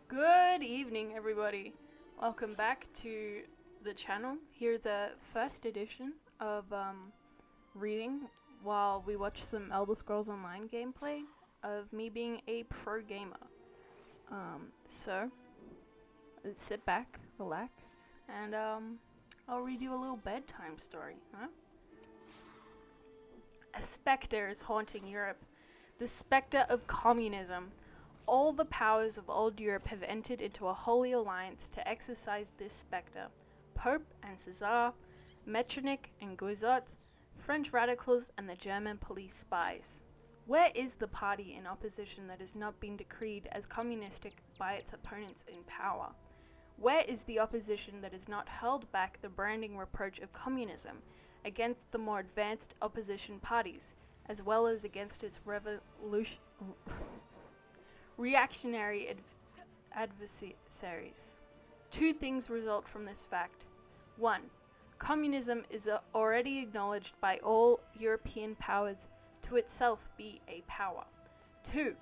Good evening, everybody. Welcome back to the channel. Here's a first edition of reading while we watch some Elder Scrolls Online gameplay of me being a pro gamer. So let's sit back, relax, and I'll read you a little bedtime story, huh? A spectre is haunting Europe. The spectre of communism. All the powers of old Europe have entered into a holy alliance to exorcise this spectre. Pope and Caesar, Metternich and Guizot, French radicals and the German police spies. Where is the party in opposition that has not been decreed as communistic by its opponents in power? Where is the opposition that has not held back the branding reproach of communism against the more advanced opposition parties, as well as against its reactionary adversaries? Two things result from this fact. 1. Communism is already acknowledged by all European powers to itself be a power. 2.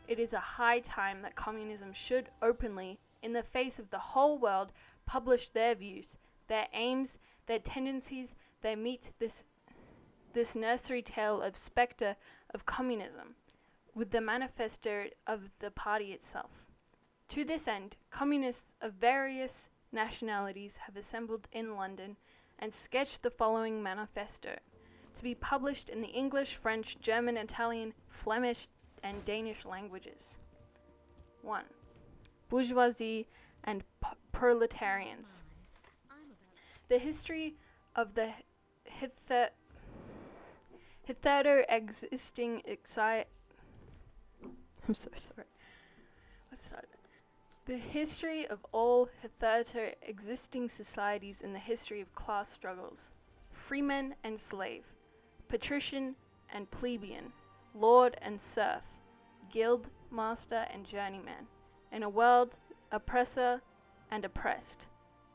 It is a high time that communism should openly, in the face of the whole world, publish their views, their aims, their tendencies, their meet this nursery tale of spectre of communism, with the manifesto of the party itself. To this end, communists of various nationalities have assembled in London and sketched the following manifesto, to be published in the English, French, German, Italian, Flemish, and Danish languages. 1. Bourgeoisie and proletarians. The history of the hitherto existing I'm so sorry. Let's start. The history of all hitherto existing societies in the history of class struggles. Freeman and slave, patrician and plebeian, lord and serf, guild, master and journeyman, in a world oppressor and oppressed,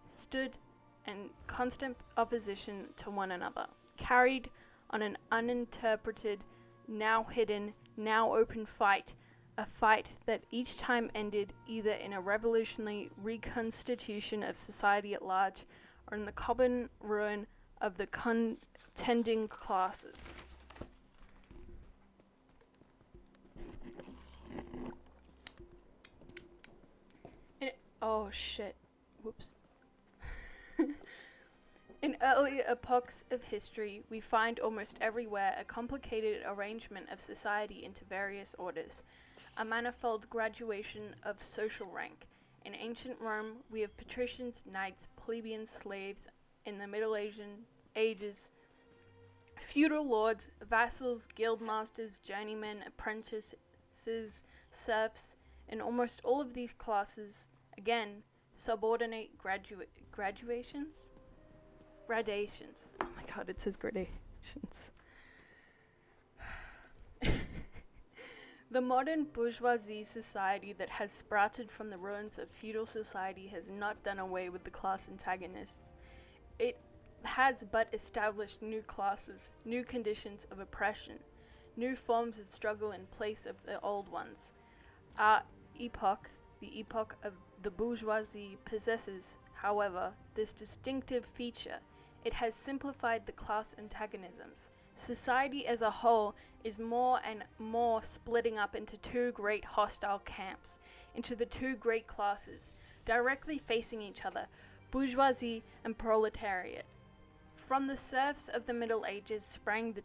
stood in constant opposition to one another, carried on an uninterpreted, now hidden, now open fight, a fight that each time ended either in a revolutionary reconstitution of society at large or in the common ruin of the contending classes. Oh shit. Whoops. In early epochs of history, we find almost everywhere a complicated arrangement of society into various orders, a manifold graduation of social rank. In ancient Rome, we have patricians, knights, plebeians, slaves. In the Middle Ages, feudal lords, vassals, guildmasters, journeymen, apprentices, serfs. In almost all of these classes, again, subordinate gradations. Oh my god, it says gradations. The modern bourgeoisie society that has sprouted from the ruins of feudal society has not done away with the class antagonists. It has but established new classes, new conditions of oppression, new forms of struggle in place of the old ones. Our epoch, the epoch of the bourgeoisie, possesses, however, this distinctive feature. It has simplified the class antagonisms. Society as a whole is more and more splitting up into two great hostile camps, into the two great classes, directly facing each other, bourgeoisie and proletariat. From the serfs of the Middle Ages sprang the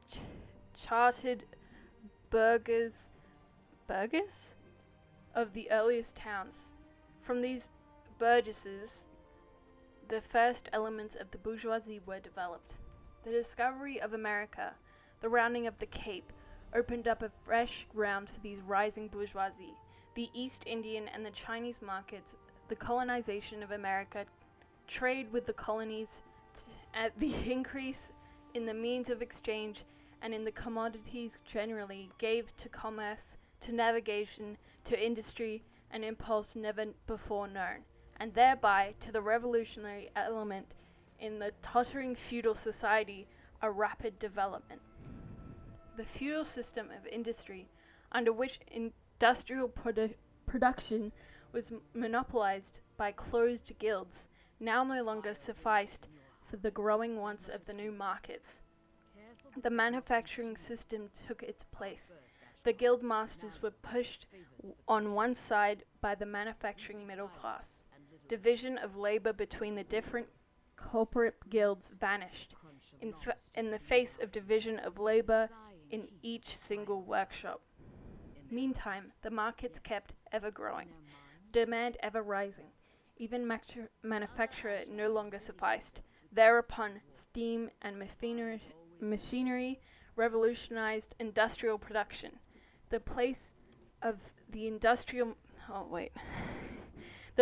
chartered burghers of the earliest towns. From these burgesses, the first elements of the bourgeoisie were developed. The discovery of America, the rounding of the Cape, opened up a fresh ground for these rising bourgeoisie. The East Indian and the Chinese markets, the colonization of America, trade with the colonies, at the increase in the means of exchange and in the commodities generally, gave to commerce, to navigation, to industry, an impulse never before known, and thereby to the revolutionary element in the tottering feudal society a rapid development. The feudal system of industry, under which industrial production was monopolized by closed guilds, now no longer sufficed for the growing wants of the new markets. The manufacturing system took its place. The guild masters were pushed on one side by the manufacturing middle class. Division of labor between the different corporate guilds vanished in the face of division of labor in each single workshop. Meantime, the markets kept ever growing, demand ever rising. Even manufacture no longer sufficed. Thereupon, steam and machinery revolutionized industrial production. The place of the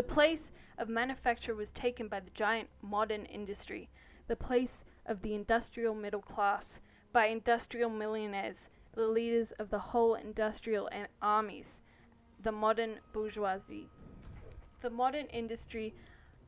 place of manufacture was taken by the giant modern industry, the place of the industrial middle class by industrial millionaires, the leaders of the whole industrial armies, the modern bourgeoisie. The modern industry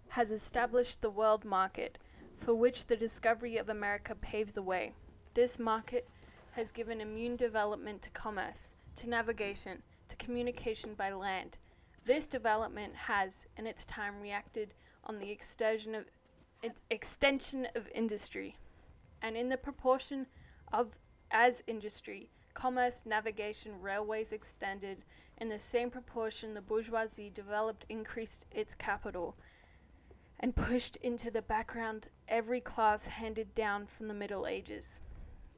has established the world market, for which the discovery of America paved the way. This market has given immune development to commerce, to navigation, to communication by land. This development has, in its time, reacted on the extension of industry, and in the proportion of as industry, commerce, navigation, railways extended, in the same proportion the bourgeoisie developed, increased its capital, and pushed into the background every class handed down from the Middle Ages.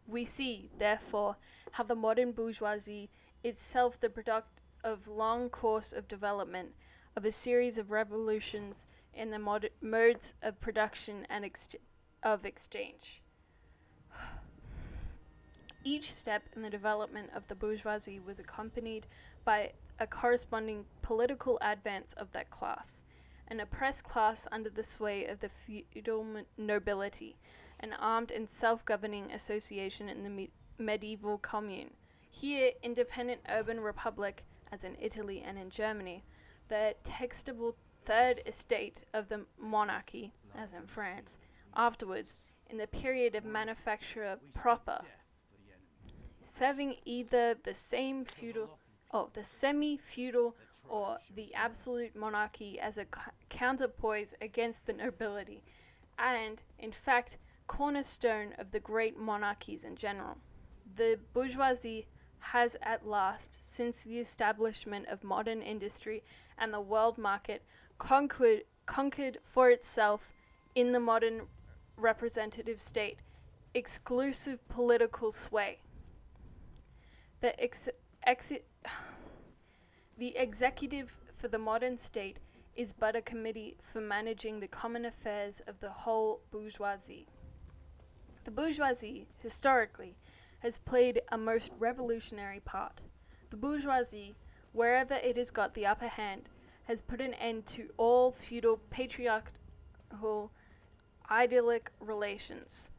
We see, therefore, how the modern bourgeoisie, itself the product of long course of development, of a series of revolutions in the modes of production and of exchange. Each step in the development of the bourgeoisie was accompanied by a corresponding political advance of that class, an oppressed class under the sway of the feudal nobility, an armed and self-governing association in the medieval commune. Here, independent urban republic, as in Italy and in Germany, the textable third estate of the monarchy, as in France, afterwards, in the period of manufacture proper, serving either the semi-feudal or the absolute monarchy as a counterpoise against the nobility, and, in fact, cornerstone of the great monarchies in general. The bourgeoisie has at last, since the establishment of modern industry and the world market, conquered for itself in the modern representative state exclusive political sway. The executive for the modern state is but a committee for managing the common affairs of the whole bourgeoisie. The bourgeoisie, historically, has played a most revolutionary part. The bourgeoisie, wherever it has got the upper hand, has put an end to all feudal, patriarchal, idyllic relations.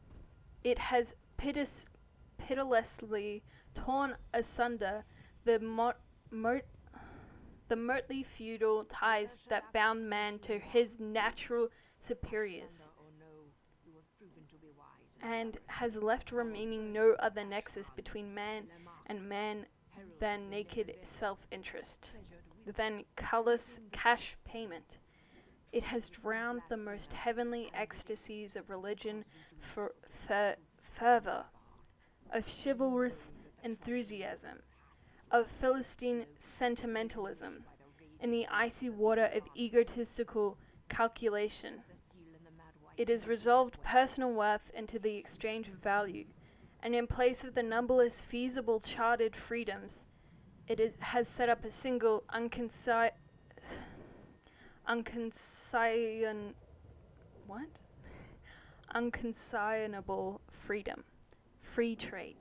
It has pitilessly torn asunder the motley feudal ties that bound man to his natural superiors, and has left remaining no other nexus between man and man than naked self-interest, than callous cash payment. It has drowned the most heavenly ecstasies of religion, fervor, of chivalrous enthusiasm, of Philistine sentimentalism, in the icy water of egotistical calculation. It has resolved personal worth into the exchange of value, and in place of the numberless feasible chartered freedoms, it has set up a single unconsignable freedom, free trade.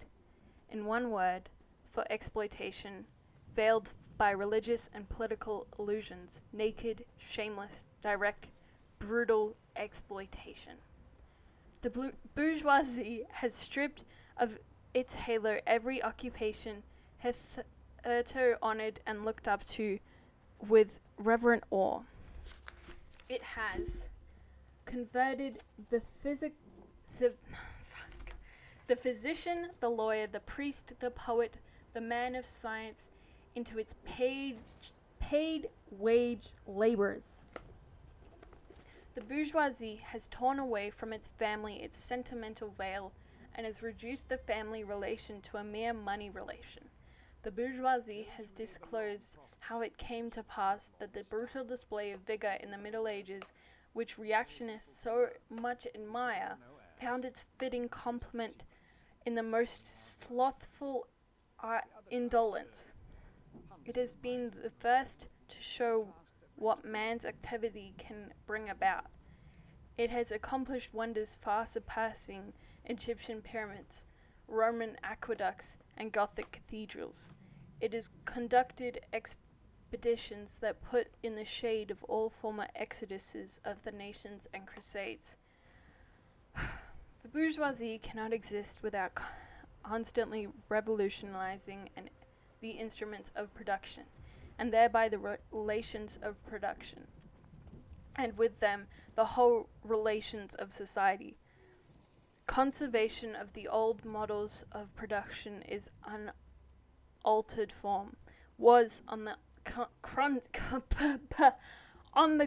In one word, for exploitation, veiled by religious and political illusions, naked, shameless, direct, brutal exploitation. The bourgeoisie has stripped of its halo every occupation hitherto honored and looked up to with reverent awe. It has converted the physician, the lawyer, the priest, the poet, the man of science into its paid wage laborers. The bourgeoisie has torn away from its family its sentimental veil and has reduced the family relation to a mere money relation. The bourgeoisie has disclosed how it came to pass that the brutal display of vigor in the Middle Ages, which reactionists so much admire, found its fitting complement in the most slothful indolence. It has been the first to show what man's activity can bring about. It has accomplished wonders far surpassing Egyptian pyramids, Roman aqueducts, and Gothic cathedrals. It has conducted expeditions that put in the shade of all former exoduses of the nations and crusades. The bourgeoisie cannot exist without constantly revolutionizing the instruments of production, and thereby the relations of production, and with them the whole relations of society. Conservation of the old models of production is unaltered form, was on the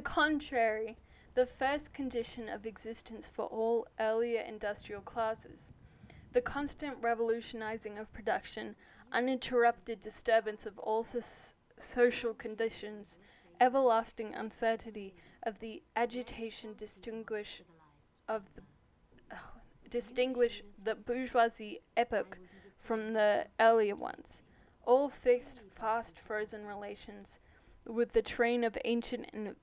contrary the first condition of existence for all earlier industrial classes. The constant revolutionizing of production, uninterrupted disturbance of all social conditions, everlasting uncertainty of the agitation distinguish the bourgeoisie epoch from the earlier ones. All fixed, fast, frozen relations with the train of ancient and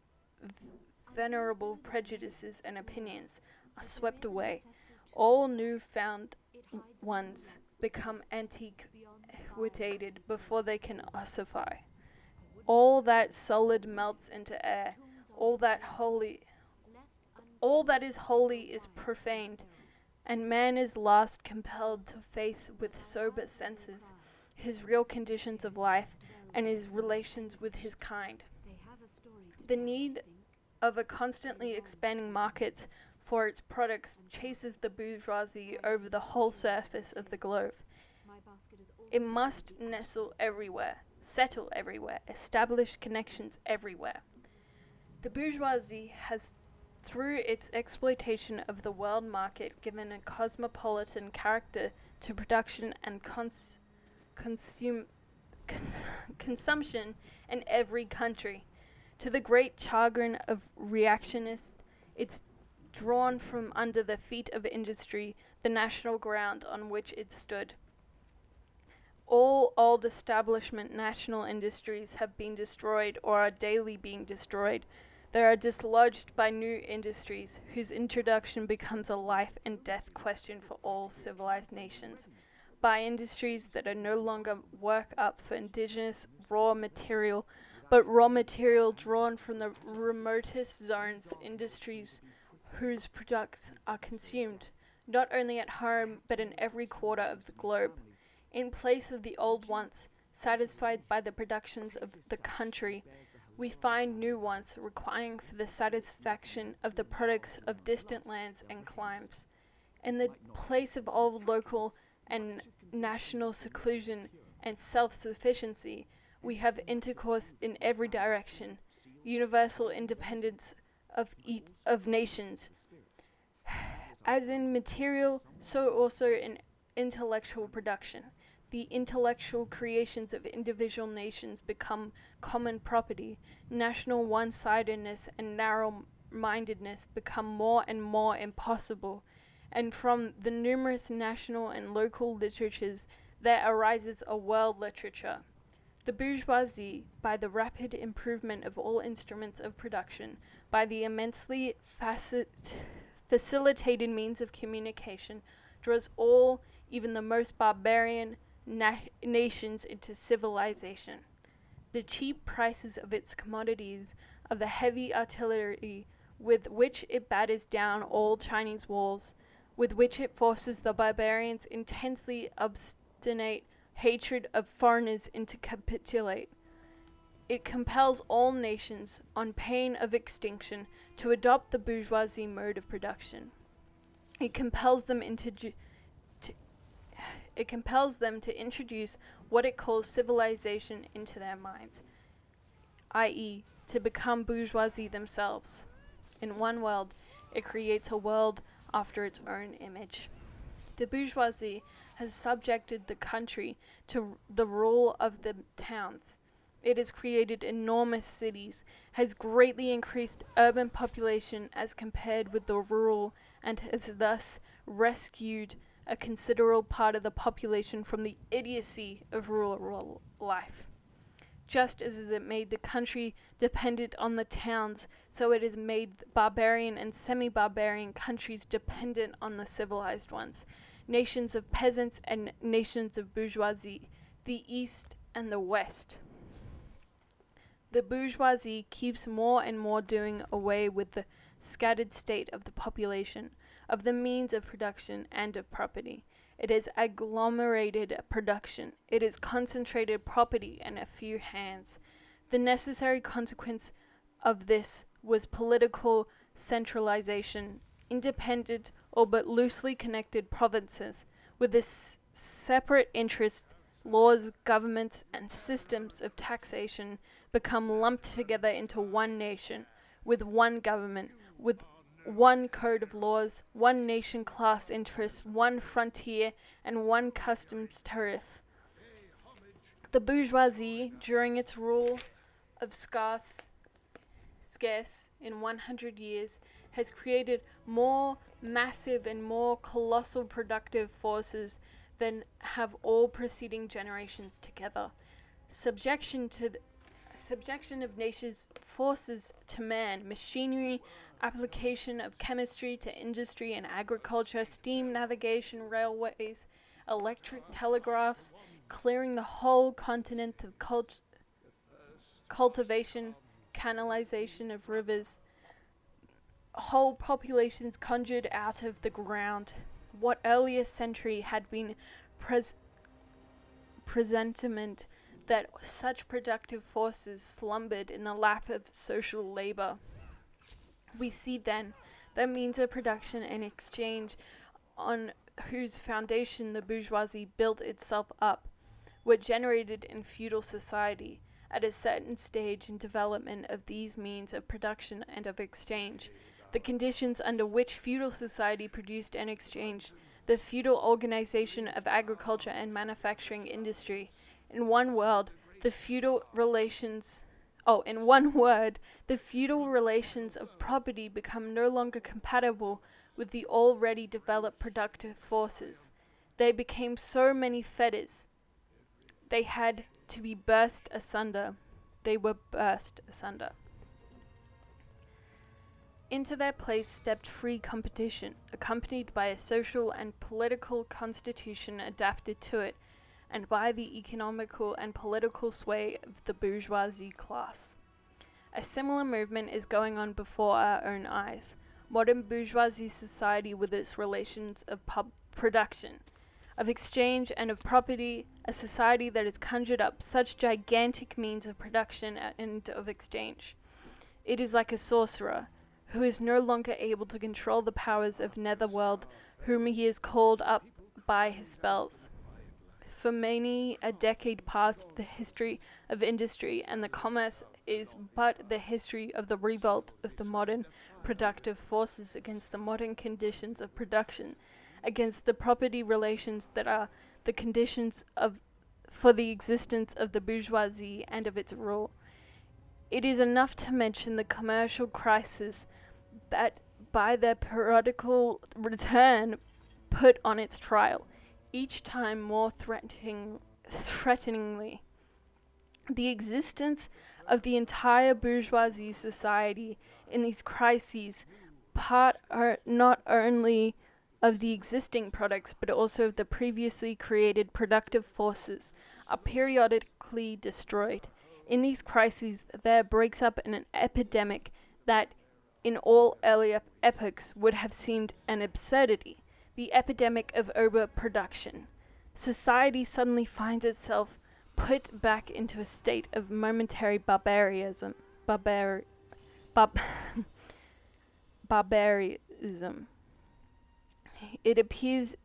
venerable prejudices and opinions are swept away. All new-found ones become antiquated before they can ossify. All that solid melts into air. All that is holy is profaned, and man is last compelled to face with sober senses his real conditions of life and his relations with his kind. The need of a constantly expanding market for its products chases the bourgeoisie over the whole surface of the globe. It must settle everywhere, establish connections everywhere. The bourgeoisie has, through its exploitation of the world market, given a cosmopolitan character to production and consumption in every country. To the great chagrin of reactionists, it's drawn from under the feet of industry the national ground on which it stood. All old establishment national industries have been destroyed or are daily being destroyed. They are dislodged by new industries, whose introduction becomes a life and death question for all civilized nations. By industries that are no longer work up for indigenous raw material, but raw material drawn from the remotest zones, industries whose products are consumed, not only at home, but in every quarter of the globe. In place of the old ones, satisfied by the productions of the country, we find new ones requiring for the satisfaction of the products of distant lands and climes. In the place of old local and national seclusion and self-sufficiency, we have intercourse in every direction, universal independence of nations. As in material, so also in intellectual production. The intellectual creations of individual nations become common property. National one-sidedness and narrow-mindedness become more and more impossible. And from the numerous national and local literatures there arises a world literature. The bourgeoisie, by the rapid improvement of all instruments of production, by the immensely facilitated means of communication, draws all, even the most barbarian nations into civilization. The cheap prices of its commodities, of the heavy artillery with which it batters down all Chinese walls, with which it forces the barbarians' intensely obstinate hatred of foreigners into capitulate. It compels all nations, on pain of extinction, to adopt the bourgeoisie mode of production. It compels them to introduce what it calls civilization into their minds. i.e., to become bourgeoisie themselves. In one world, it creates a world after its own image. The bourgeoisie has subjected the country to the rule of the towns. It has created enormous cities, has greatly increased urban population as compared with the rural, and has thus rescued a considerable part of the population from the idiocy of rural life. Just as it made the country dependent on the towns, so it has made barbarian and semi-barbarian countries dependent on the civilized ones. Nations of peasants and nations of bourgeoisie, the East and the West. The bourgeoisie keeps more and more doing away with the scattered state of the population, of the means of production and of property. It is agglomerated production. It is concentrated property in a few hands. The necessary consequence of this was political centralization, independent or but loosely connected provinces with this separate interests, laws, governments, and systems of taxation become lumped together into one nation, with one government, with one code of laws, one nation class interest, one frontier, and one customs tariff. The bourgeoisie, during its rule of scarce in 100 years, has created more massive and more colossal productive forces than have all preceding generations together. Subjection of nations' forces to man, machinery, application of chemistry to industry and agriculture, steam navigation, railways, electric telegraphs, clearing the whole continent of cultivation, canalization of rivers, whole populations conjured out of the ground. What earlier century had been presentiment that such productive forces slumbered in the lap of social labor. We see then that means of production and exchange on whose foundation the bourgeoisie built itself up were generated in feudal society. At a certain stage in development of these means of production and of exchange, the conditions under which feudal society produced and exchanged, the feudal organization of agriculture and manufacturing industry, in one word, the feudal relations of property become no longer compatible with the already developed productive forces. They became so many fetters. They had to be burst asunder. They were burst asunder. Into their place stepped free competition, accompanied by a social and political constitution adapted to it, and by the economical and political sway of the bourgeoisie class. A similar movement is going on before our own eyes. Modern bourgeoisie society with its relations of production, of exchange and of property, a society that has conjured up such gigantic means of production and of exchange. It is like a sorcerer, who is no longer able to control the powers of netherworld, whom he has called up by his spells. For many a decade past, the history of industry and the commerce is but the history of the revolt of the modern productive forces against the modern conditions of production, against the property relations that are the conditions for the existence of the bourgeoisie and of its rule. It is enough to mention the commercial crisis that by their periodical return put on its trial, each time more threateningly. The existence of the entire bourgeoisie society in these crises, part are not only of the existing products but also of the previously created productive forces, are periodically destroyed. In these crises there breaks up an epidemic that in all earlier epochs would have seemed an absurdity, the epidemic of overproduction. Society suddenly finds itself put back into a state of momentary barbarism. It appears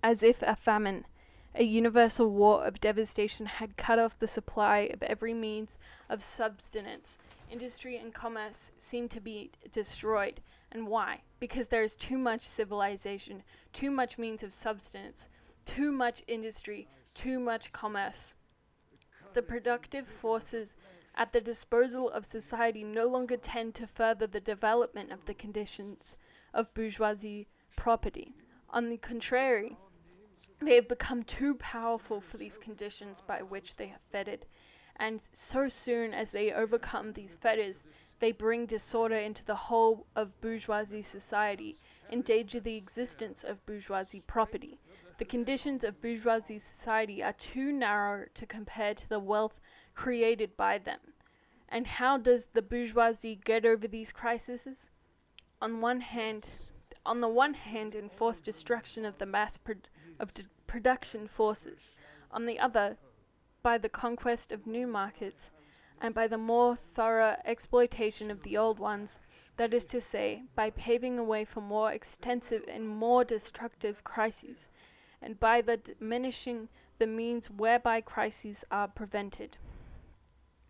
as if a famine, A universal war of devastation had cut off the supply of every means of subsistence. Industry and commerce seemed to be destroyed. And why? Because there is too much civilization, too much means of subsistence, too much industry, too much commerce. The productive forces at the disposal of society no longer tend to further the development of the conditions of bourgeoisie property. On the contrary, they have become too powerful for these conditions by which they are fettered, and so soon as they overcome these fetters, they bring disorder into the whole of bourgeoisie society, endanger the existence of bourgeoisie property. The conditions of bourgeoisie society are too narrow to compare to the wealth created by them. And how does the bourgeoisie get over these crises? On the one hand, enforced destruction of the production forces. On the other, by the conquest of new markets, and by the more thorough exploitation of the old ones, that is to say, by paving the way for more extensive and more destructive crises, and by the diminishing the means whereby crises are prevented.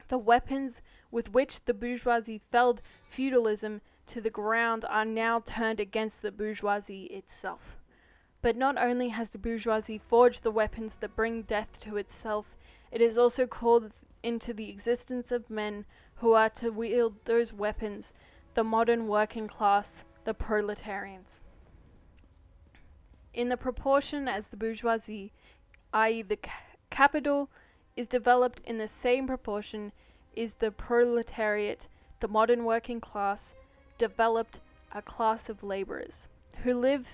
The weapons with which the bourgeoisie felled feudalism to the ground are now turned against the bourgeoisie itself. But not only has the bourgeoisie forged the weapons that bring death to itself, it has also called into the existence of men who are to wield those weapons, the modern working class, the proletarians. In the proportion as the bourgeoisie, i.e. the capital, is developed, in the same proportion is the proletariat, the modern working class, developed, a class of laborers who live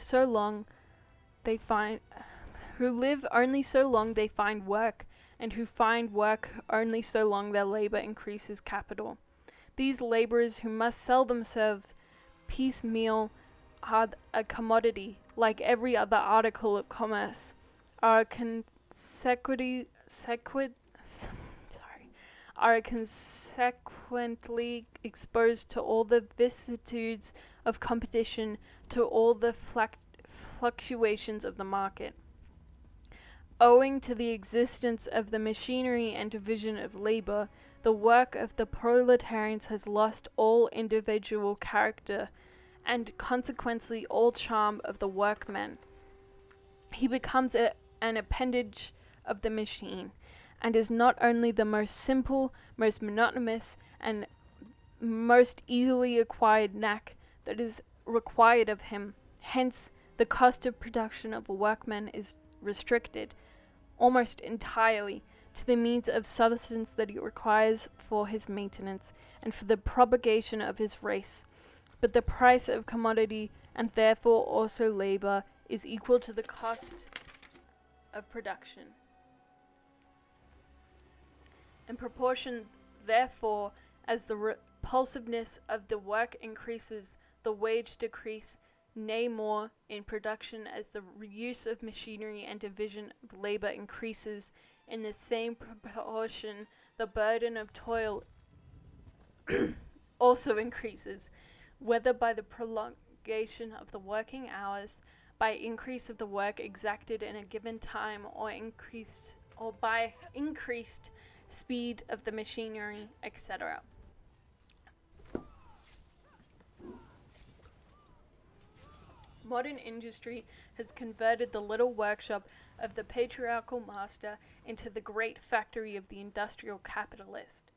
only so long they find work, and who find work only so long their labor increases capital. These laborers, who must sell themselves piecemeal, are a commodity, like every other article of commerce, are consequently exposed to all the vicissitudes of competition, to all the fluctuations of the market. Owing to the existence of the machinery and division of labor, the work of the proletarians has lost all individual character, and consequently all charm of the workman. He becomes an appendage of the machine, and is not only the most simple, most monotonous, and most easily acquired knack that is required of him. Hence, the cost of production of a workman is restricted, almost entirely, to the means of subsistence that he requires for his maintenance, and for the propagation of his race. But the price of commodity, and therefore also labor, is equal to the cost of production. In proportion, therefore, as the repulsiveness of the work increases, the wage decrease, nay more, in production as the use of machinery and division of labor increases, in the same proportion the burden of toil also increases, whether by the prolongation of the working hours, by increase of the work exacted in a given time, or by increased speed of the machinery, etc. Modern industry has converted the little workshop of the patriarchal master into the great factory of the industrial capitalist.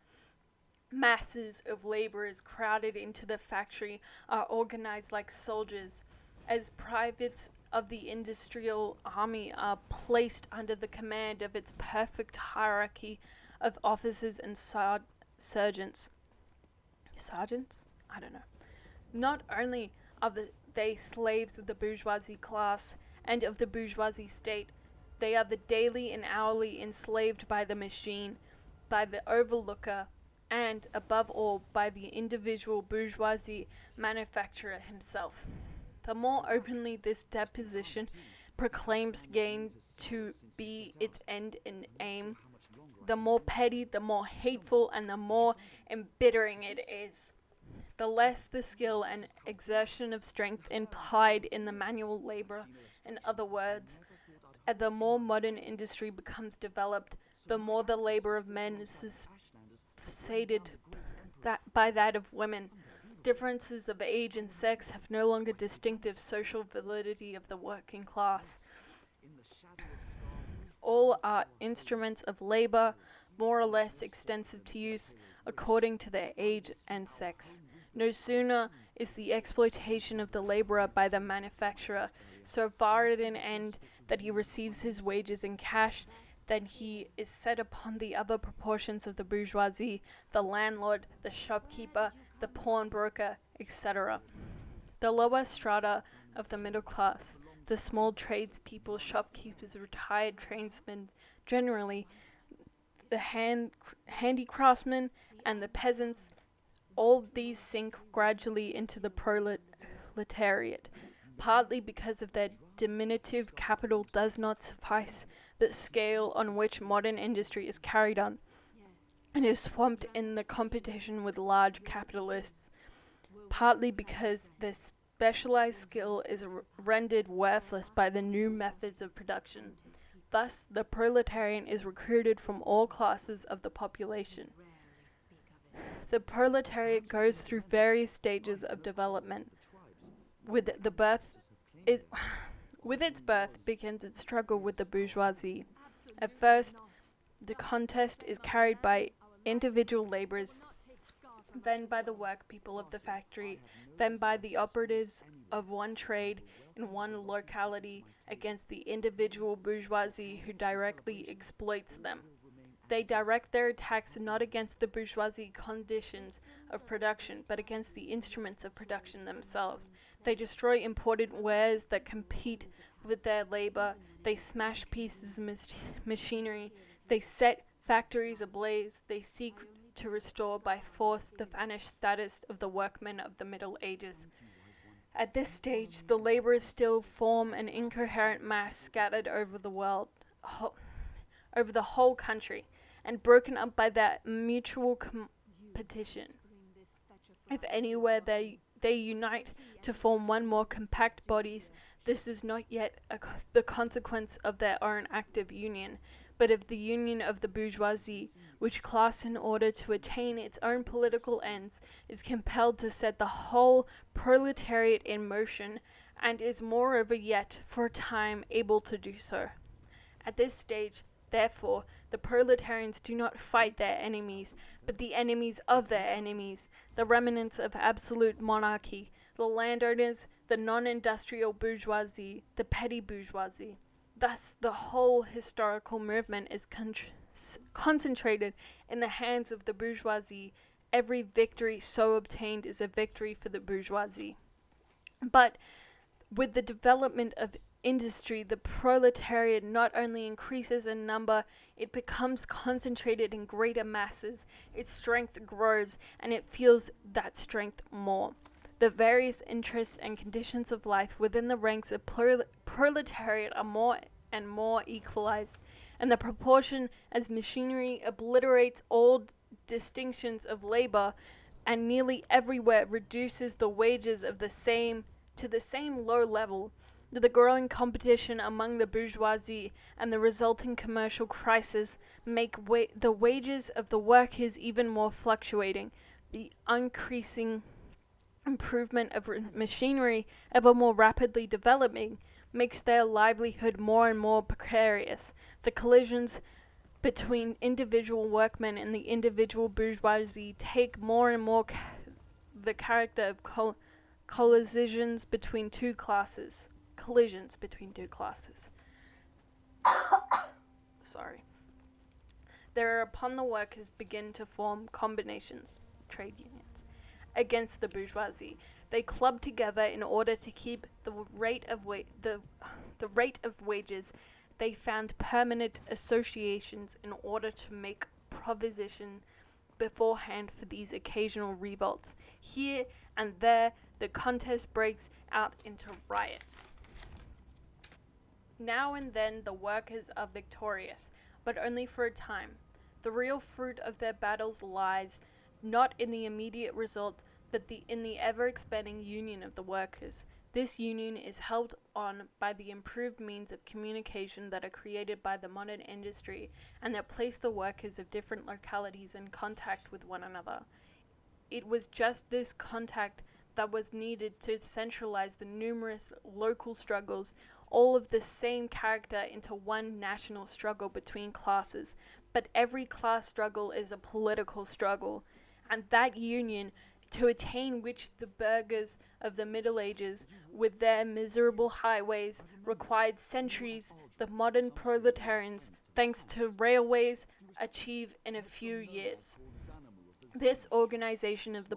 Masses of laborers crowded into the factory are organized like soldiers, as privates of the industrial army are placed under the command of its perfect hierarchy of officers and sergeants. Sergeants? I don't know. Not only are they slaves of the bourgeoisie class and of the bourgeoisie state, they are the daily and hourly enslaved by the machine, by the overlooker, and, above all, by the individual bourgeoisie manufacturer himself. The more openly this deposition proclaims gain to be its end and aim, the more petty, the more hateful, and the more embittering it is. The less the skill and exertion of strength implied in the manual labor, in other words, And the more modern industry becomes developed, the more the labor of men is superseded by that of women. Differences of age and sex have no longer distinctive social validity of the working class. All are instruments of labor, more or less extensive to use according to their age and sex. No sooner is the exploitation of the laborer by the manufacturer so far at an end that he receives his wages in cash than he is set upon the other proportions of the bourgeoisie, the landlord, the shopkeeper, the pawnbroker, etc. The lower strata of the middle class, the small tradespeople, shopkeepers, retired tradesmen, generally, the handicraftsmen and the peasants, all these sink gradually into the proletariat, partly because of their diminutive capital does not suffice the scale on which modern industry is carried on, and is swamped in the competition with large capitalists, partly because their specialized skill is rendered worthless by the new methods of production. Thus, the proletarian is recruited from all classes of the population. The proletariat goes through various stages of development. With its birth begins its struggle with the bourgeoisie. At first, the contest is carried by individual laborers, then by the workpeople of the factory, then by the operatives of one trade in one locality against the individual bourgeoisie who directly exploits them. They direct their attacks not against the bourgeoisie conditions of production, but against the instruments of production themselves. They destroy important wares that compete with their labor. They smash pieces of machinery. They set factories ablaze. They seek to restore by force the vanished status of the workmen of the Middle Ages. At this stage, the laborers still form an incoherent mass scattered over the world, over the whole country, and broken up by that mutual competition. If anywhere they unite to form one more compact bodies, this is not yet the consequence of their own active union, but of the union of the bourgeoisie, which class, in order to attain its own political ends, is compelled to set the whole proletariat in motion, and is moreover yet, for a time, able to do so. At this stage, therefore, the proletarians do not fight their enemies, but the enemies of their enemies, the remnants of absolute monarchy, the landowners, the non-industrial bourgeoisie, the petty bourgeoisie. Thus, the whole historical movement is concentrated in the hands of the bourgeoisie. Every victory so obtained is a victory for the bourgeoisie. But with the development of industry, the proletariat not only increases in number, it becomes concentrated in greater masses, its strength grows, and it feels that strength more. The various interests and conditions of life within the ranks of proletariat are more and more equalized, and the proportion as machinery obliterates all distinctions of labor, and nearly everywhere reduces the wages of the same to the same low level. The growing competition among the bourgeoisie and the resulting commercial crisis make the wages of the workers even more fluctuating. The increasing improvement of machinery, ever more rapidly developing, makes their livelihood more and more precarious. The collisions between individual workmen and the individual bourgeoisie take more and more the character of collisions between two classes. Sorry. Thereupon the workers begin to form combinations, trade unions, against the bourgeoisie. They club together in order to keep the rate of wages. They found permanent associations in order to make provision beforehand for these occasional revolts. Here and there, the contest breaks out into riots. Now and then the workers are victorious, but only for a time. The real fruit of their battles lies not in the immediate result, but in the ever-expanding union of the workers. This union is helped on by the improved means of communication that are created by the modern industry and that place the workers of different localities in contact with one another. It was just this contact that was needed to centralize the numerous local struggles, all of the same character, into one national struggle between classes. But every class struggle is a political struggle, and that union, to attain which the burghers of the Middle Ages, with their miserable highways, required centuries, the modern proletarians, thanks to railways, achieve in a few years. This organization of the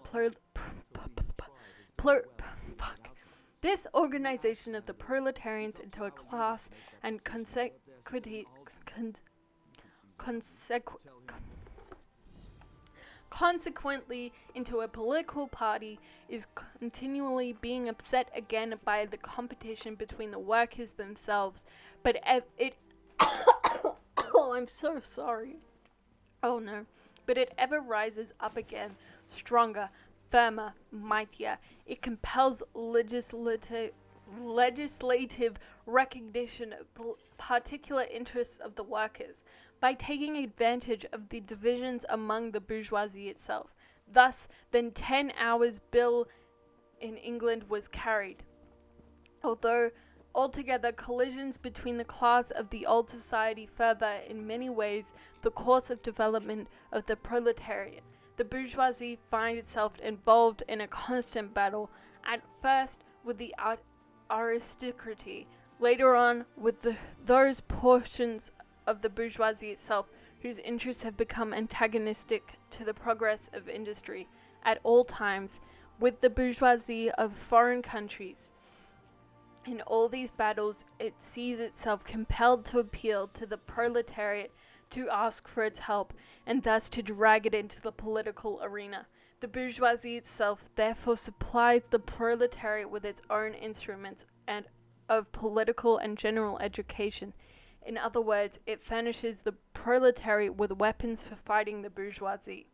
This organization of the proletarians into a class and consequently into a political party is continually being upset again by the competition between the workers themselves. But it oh, I'm so sorry. Oh no. But it ever rises up again, stronger, firmer, mightier. It compels legislative recognition of particular interests of the workers by taking advantage of the divisions among the bourgeoisie itself. Thus, the 10 hours bill in England was carried. Although altogether collisions between the class of the old society further in many ways the course of development of the proletariat, the bourgeoisie find itself involved in a constant battle, at first with the aristocracy, later on with those portions of the bourgeoisie itself whose interests have become antagonistic to the progress of industry, at all times with the bourgeoisie of foreign countries. In all these battles, it sees itself compelled to appeal to the proletariat to ask for its help, and thus to drag it into the political arena. The bourgeoisie itself therefore supplies the proletariat with its own instruments and of political and general education. In other words, it furnishes the proletariat with weapons for fighting the bourgeoisie.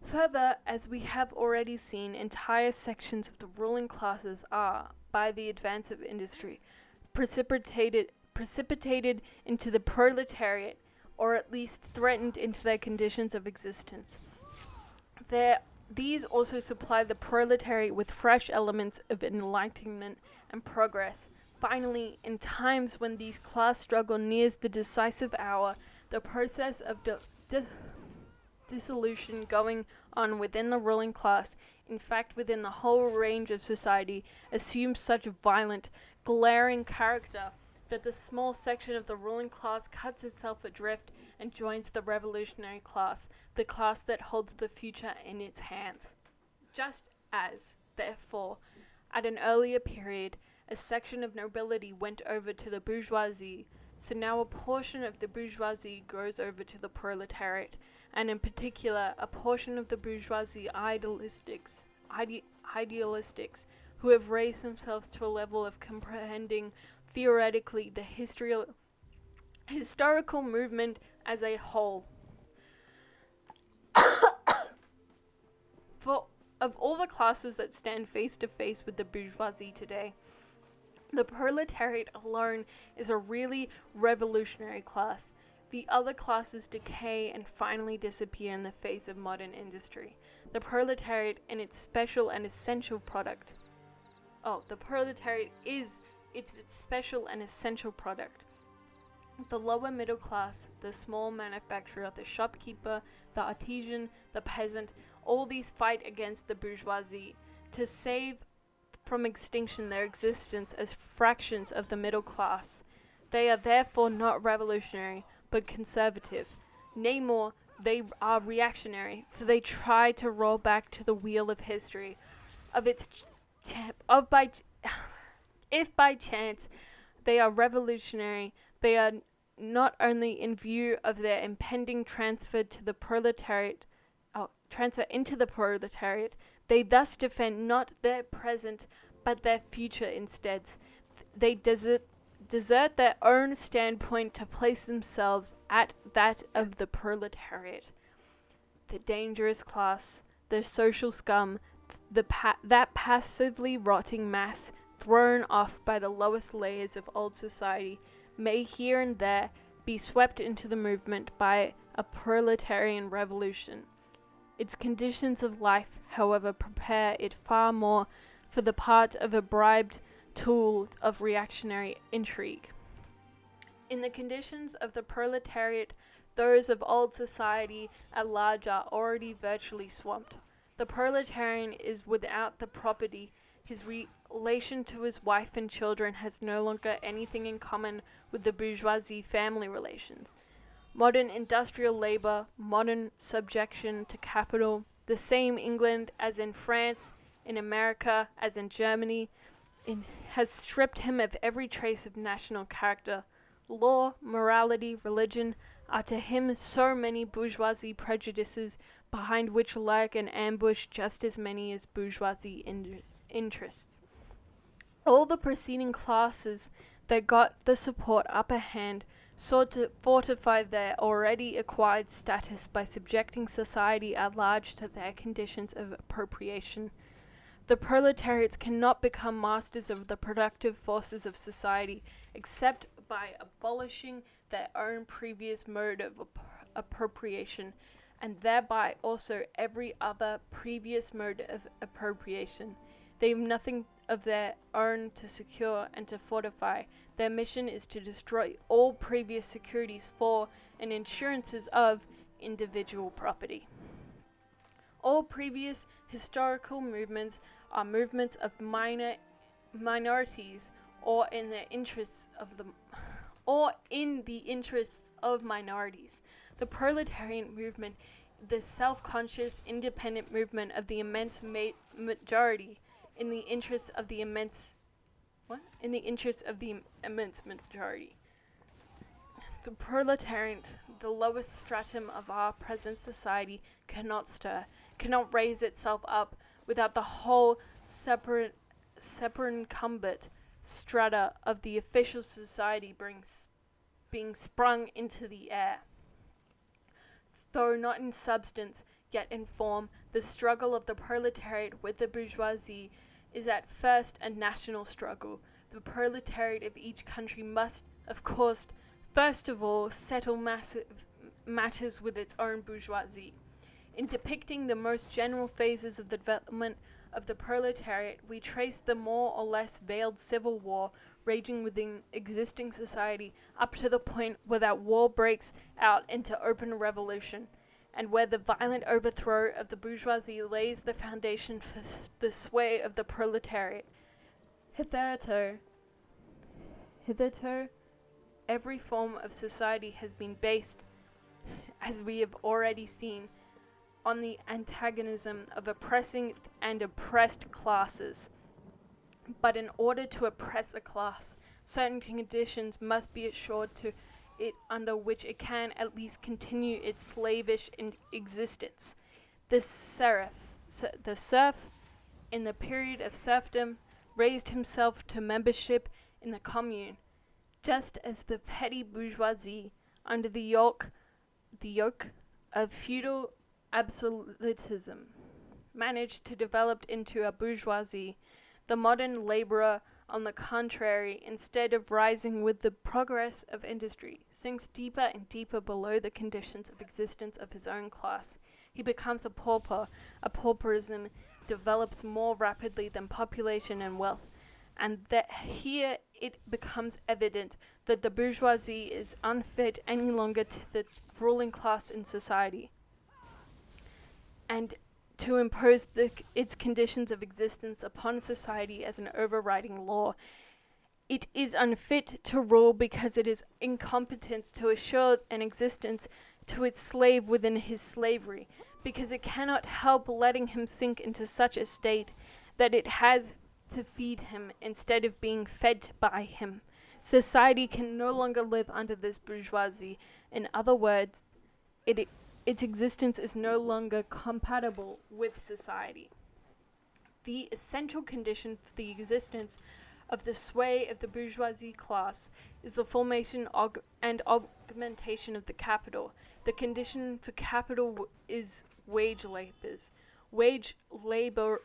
Further, as we have already seen, entire sections of the ruling classes are, by the advance of industry, precipitated into the proletariat, or at least threatened into their conditions of existence. These also supply the proletariat with fresh elements of enlightenment and progress. Finally, in times when these class struggle nears the decisive hour, the process of dissolution going on within the ruling class, in fact within the whole range of society, assumes such a violent, glaring character that the small section of the ruling class cuts itself adrift and joins the revolutionary class, the class that holds the future in its hands. Just as, therefore, at an earlier period, a section of nobility went over to the bourgeoisie, so now a portion of the bourgeoisie goes over to the proletariat, and in particular, a portion of the bourgeoisie idealistics who have raised themselves to a level of comprehending theoretically the historical movement as a whole. For of all the classes that stand face to face with the bourgeoisie today, the proletariat alone is a really revolutionary class. The other classes decay and finally disappear in the face of modern industry. The proletariat in its special and essential product. The proletariat is its special and essential product. The lower middle class, the small manufacturer, the shopkeeper, the artisan, the peasant, all these fight against the bourgeoisie to save from extinction their existence as fractions of the middle class. They are therefore not revolutionary, but conservative. Nay more, they are reactionary, for they try to roll back to the wheel of history. If by chance they are revolutionary, they are not only in view of their impending transfer into the proletariat, they thus defend not their present but their future instead. They desert their own standpoint to place themselves at that of the proletariat. The dangerous class, the social scum, that passively rotting mass, thrown off by the lowest layers of old society may here and there be swept into the movement by a proletarian revolution. Its conditions of life, however, prepare it far more for the part of a bribed tool of reactionary intrigue. In the conditions of the proletariat, those of old society at large are already virtually swamped. The proletarian is without the property. His relation to his wife and children has no longer anything in common with the bourgeoisie family relations. Modern industrial labor, modern subjection to capital, the same England as in France, in America as in Germany, has stripped him of every trace of national character. Law, morality, religion are to him so many bourgeoisie prejudices behind which lurk and ambush just as many as bourgeoisie interests. All the preceding classes that got the support upper hand sought to fortify their already acquired status by subjecting society at large to their conditions of appropriation. The proletariats cannot become masters of the productive forces of society except by abolishing their own previous mode of appropriation, and thereby also every other previous mode of appropriation. They have nothing of their own to secure and to fortify. Their mission is to destroy all previous securities for and insurances of individual property. All previous historical movements are movements of minorities or in the interests of minorities. The proletarian movement, the self-conscious, independent movement of the immense majority, in the interests of the immense majority. The proletariat, the lowest stratum of our present society, cannot stir, cannot raise itself up without the whole superincumbent strata of the official society being sprung into the air. Though not in substance, yet in form, the struggle of the proletariat with the bourgeoisie is at first a national struggle. The proletariat of each country must, of course, first of all, settle matters with its own bourgeoisie. In depicting the most general phases of the development of the proletariat, we trace the more or less veiled civil war raging within existing society up to the point where that war breaks out into open revolution, and where the violent overthrow of the bourgeoisie lays the foundation for the sway of the proletariat. Hitherto, every form of society has been based, as we have already seen, on the antagonism of oppressing and oppressed classes. But in order to oppress a class, certain conditions must be assured to it under which it can at least continue its slavish existence. The serf, in the period of serfdom, raised himself to membership in the commune, just as the petty bourgeoisie, under the yoke of feudal absolutism, managed to develop into a bourgeoisie. The modern laborer, on the contrary, instead of rising with the progress of industry, sinks deeper and deeper below the conditions of existence of his own class. He becomes a pauper. A pauperism develops more rapidly than population and wealth, and that here it becomes evident that the bourgeoisie is unfit any longer to the ruling class in society, and to impose its conditions of existence upon society as an overriding law. It is unfit to rule because it is incompetent to assure an existence to its slave within his slavery, because it cannot help letting him sink into such a state that it has to feed him instead of being fed by him. Society can no longer live under this bourgeoisie. In other words, its existence is no longer compatible with society. The essential condition for the existence of the sway of the bourgeoisie class is the formation and augmentation of the capital. The condition for capital is wage labor.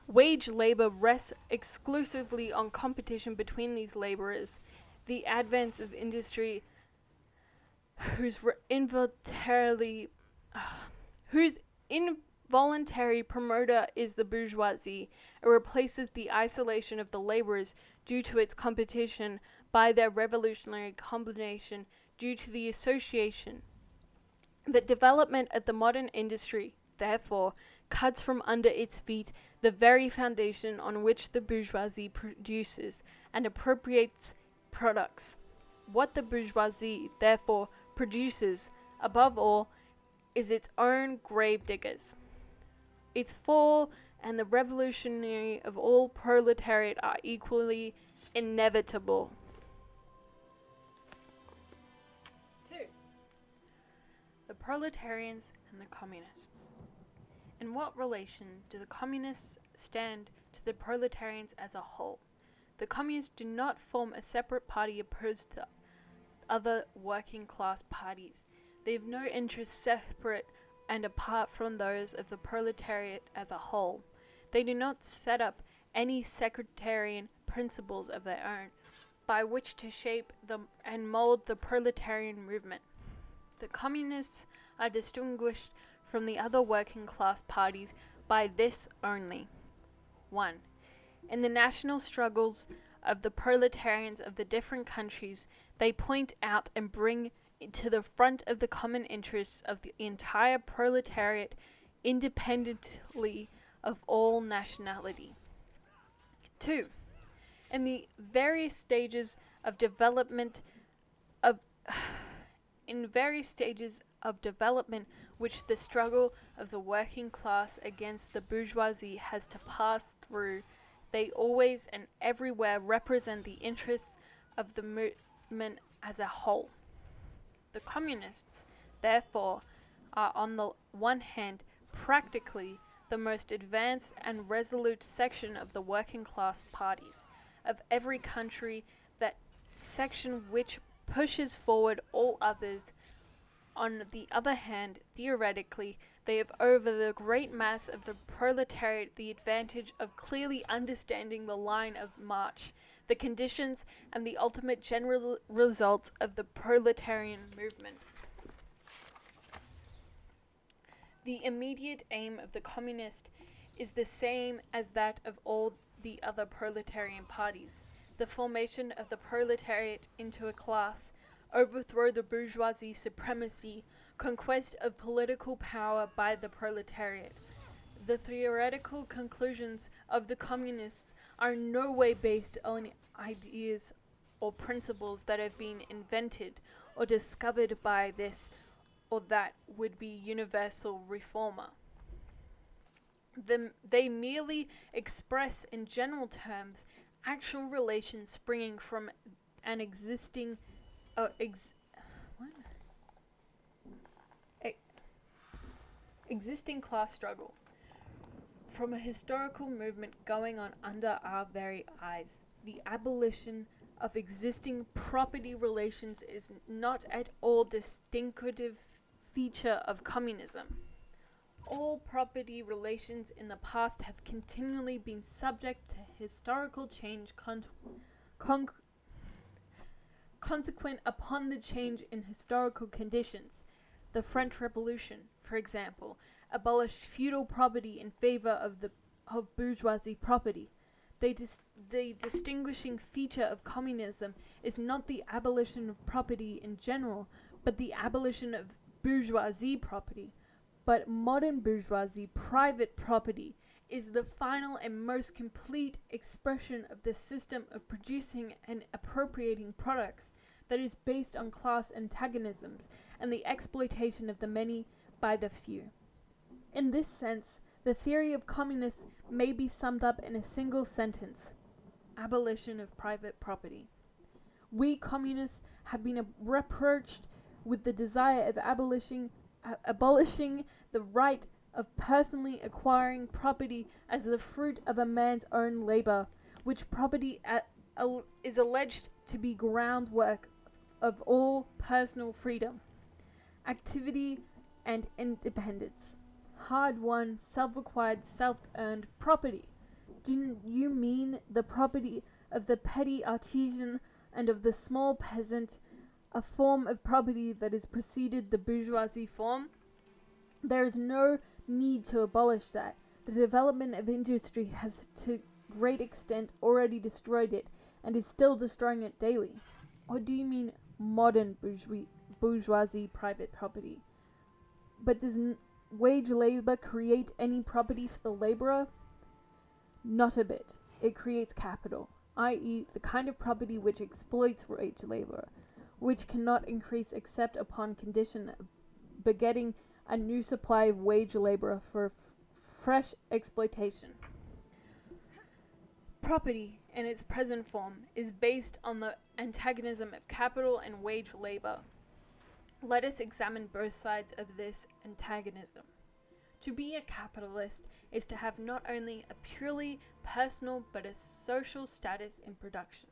Wage labor rests exclusively on competition between these laborers. The advance of industry whose involuntary promoter is the bourgeoisie. It replaces the isolation of the laborers due to its competition by their revolutionary combination due to the association. The development of the modern industry, therefore, cuts from under its feet the very foundation on which the bourgeoisie produces and appropriates products. What the bourgeoisie, therefore, produces, above all, is its own grave diggers. Its fall and the revolutionary of all proletariat are equally inevitable. 2. The proletarians and the communists. In what relation do the communists stand to the proletarians as a whole? The communists do not form a separate party opposed to other working class parties. They have no interests separate and apart from those of the proletariat as a whole. They do not set up any sectarian principles of their own by which to shape and mold the proletarian movement. The communists are distinguished from the other working class parties by this only. 1. In the national struggles of the proletarians of the different countries, they point out and bring to the front of the common interests of the entire proletariat independently of all nationality. 2. In the various stages of development which the struggle of the working class against the bourgeoisie has to pass through, they always and everywhere represent the interests of the movement as a whole. The communists, therefore, are on the one hand practically the most advanced and resolute section of the working class parties of every country, that section which pushes forward all others. On the other hand, theoretically, they have over the great mass of the proletariat the advantage of clearly understanding the line of march, the conditions, and the ultimate general results of the proletarian movement. The immediate aim of the communist is the same as that of all the other proletarian parties: the formation of the proletariat into a class, overthrow the bourgeoisie supremacy, conquest of political power by the proletariat. The theoretical conclusions of the communists are in no way based on ideas or principles that have been invented or discovered by this or that would-be universal reformer. They merely express in general terms actual relations springing from an existing existing class struggle, from a historical movement going on under our very eyes. The abolition of existing property relations is not at all distinctive feature of communism. All property relations in the past have continually been subject to historical change consequent upon the change in historical conditions. The French Revolution, for example, abolished feudal property in favor of bourgeoisie property. The distinguishing feature of communism is not the abolition of property in general, but the abolition of bourgeoisie property. But modern bourgeoisie private property is the final and most complete expression of the system of producing and appropriating products that is based on class antagonisms and the exploitation of the many by the few. In this sense, the theory of communists may be summed up in a single sentence: abolition of private property. We communists have been reproached with the desire of abolishing the right of personally acquiring property as the fruit of a man's own labor, which property is alleged to be groundwork of all personal freedom, activity, and independence. Hard-won, self-acquired, self-earned property. Do you mean the property of the petty artisan and of the small peasant, a form of property that has preceded the bourgeoisie form? There is no need to abolish that. The development of industry has to great extent already destroyed it and is still destroying it daily. Or do you mean modern bourgeoisie private property? But does wage labor create any property for the laborer? Not a bit. It creates capital, i.e. the kind of property which exploits wage labor, which cannot increase except upon condition of begetting a new supply of wage labor for fresh exploitation. Property, in its present form, is based on the antagonism of capital and wage labor. Let us examine both sides of this antagonism. To be a capitalist is to have not only a purely personal but a social status in production.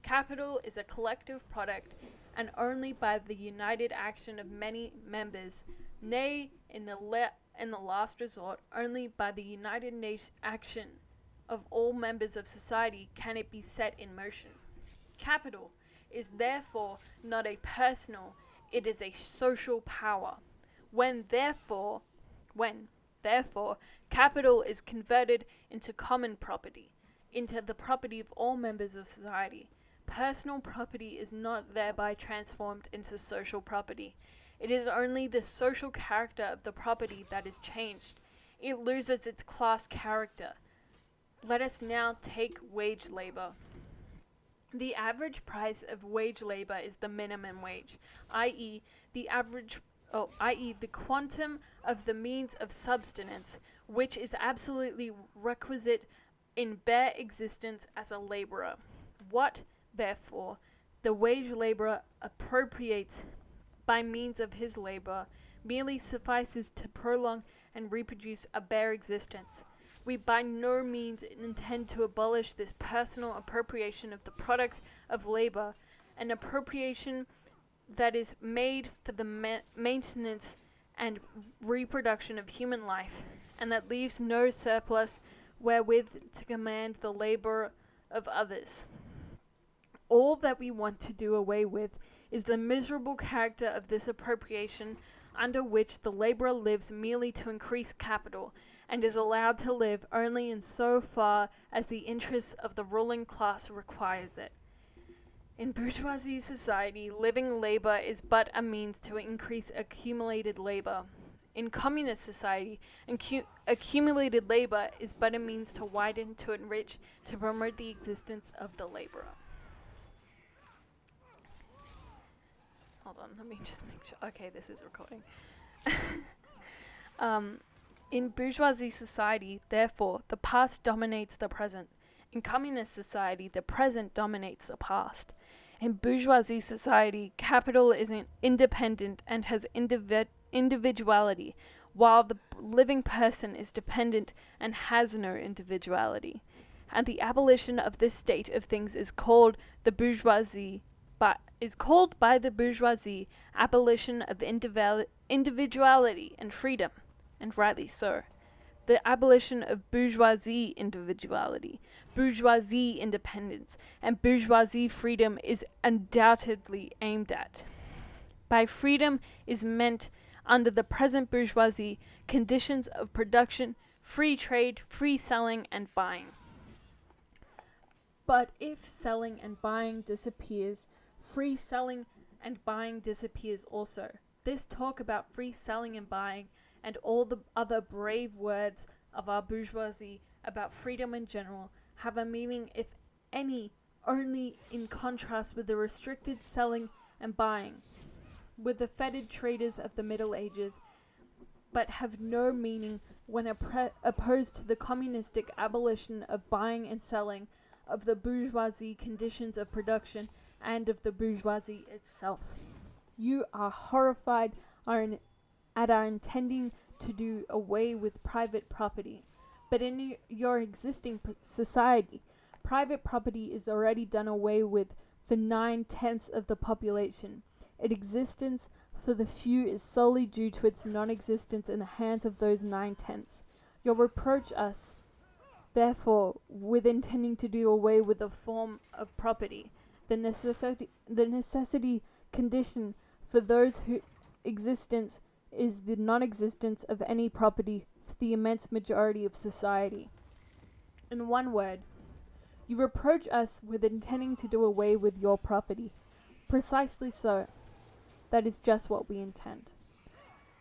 Capital is a collective product, and only by the united action of many members, nay, in the last resort, only by the united action of all members of society can it be set in motion. Capital is therefore not a personal, it is a social power. When therefore capital is converted into common property, into the property of all members of society, personal property is not thereby transformed into social property. It is only the social character of the property that is changed. It loses its class character. Let us now take wage labor. The average price of wage labor is the minimum wage, i.e. the quantum of the means of subsistence, which is absolutely requisite in bare existence as a laborer. What, therefore, the wage laborer appropriates by means of his labor merely suffices to prolong and reproduce a bare existence. We by no means intend to abolish this personal appropriation of the products of labor, an appropriation that is made for the maintenance and reproduction of human life, and that leaves no surplus wherewith to command the labor of others. All that we want to do away with is the miserable character of this appropriation, under which the laborer lives merely to increase capital, and is allowed to live only in so far as the interests of the ruling class requires it. In bourgeoisie society, living labor is but a means to increase accumulated labor. In communist society, accumulated labor is but a means to widen, to enrich, to promote the existence of the laborer. Hold on, let me just make sure. Okay, this is recording. In bourgeoisie society, therefore, the past dominates the present. In communist society, the present dominates the past. In bourgeoisie society, capital is independent and has individuality, while the living person is dependent and has no individuality. And the abolition of this state of things is called by the bourgeoisie abolition of individuality and freedom, and rightly so. The abolition of bourgeoisie individuality, bourgeoisie independence, and bourgeoisie freedom is undoubtedly aimed at. By freedom is meant, under the present bourgeoisie, conditions of production, free trade, free selling and buying. But if selling and buying disappears, free selling and buying disappears also. This talk about free selling and buying and all the other brave words of our bourgeoisie about freedom in general have a meaning, if any, only in contrast with the restricted selling and buying, with the fettered traders of the Middle Ages, but have no meaning when opposed to the communistic abolition of buying and selling, of the bourgeoisie conditions of production, and of the bourgeoisie itself. You are horrified at our intending to do away with private property, but in your existing society, private property is already done away with for 9/10 of the population. Its existence for the few is solely due to its non-existence in the hands of those 9/10. You reproach us Therefore, with intending to do away with a form of property, the necessity condition for those whose existence is the non-existence of any property for the immense majority of society. In one word, you reproach us with intending to do away with your property. Precisely so. That is just what we intend.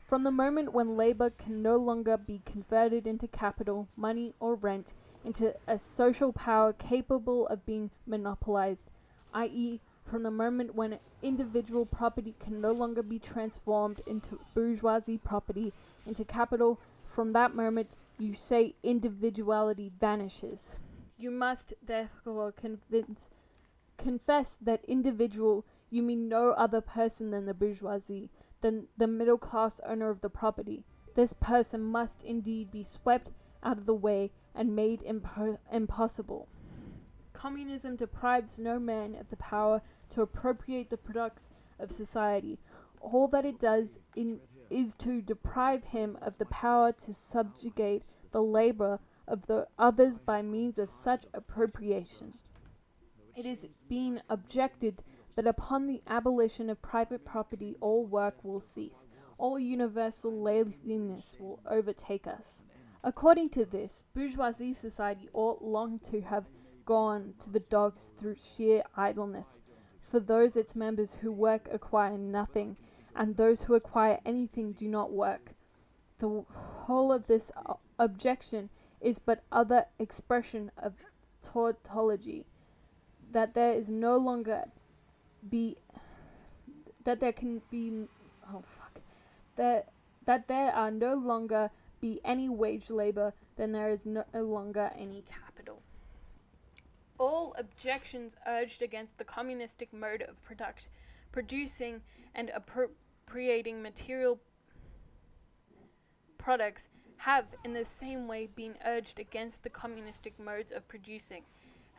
From the moment when labor can no longer be converted into capital, money, or rent, into a social power capable of being monopolized, i.e., from the moment when individual property can no longer be transformed into bourgeoisie property, into capital, from that moment you say individuality vanishes. You must therefore confess that individual you mean no other person than the bourgeoisie, than the middle class owner of the property. This person must indeed be swept out of the way and made impossible. Communism deprives no man of the power to appropriate the products of society. All that it does is to deprive him of the power to subjugate the labor of the others by means of such appropriation. It is being objected that upon the abolition of private property all work will cease, all universal laziness will overtake us. According to this, bourgeoisie society ought long to have gone to the dogs through sheer idleness, for those its members who work acquire nothing, and those who acquire anything do not work. The whole of this objection is but other expression of tautology, that there is no longer that there are no longer be any wage labor, then there is no longer any capital. All objections urged against the communistic mode of producing and appropriating material products have in the same way been urged against the communistic modes of producing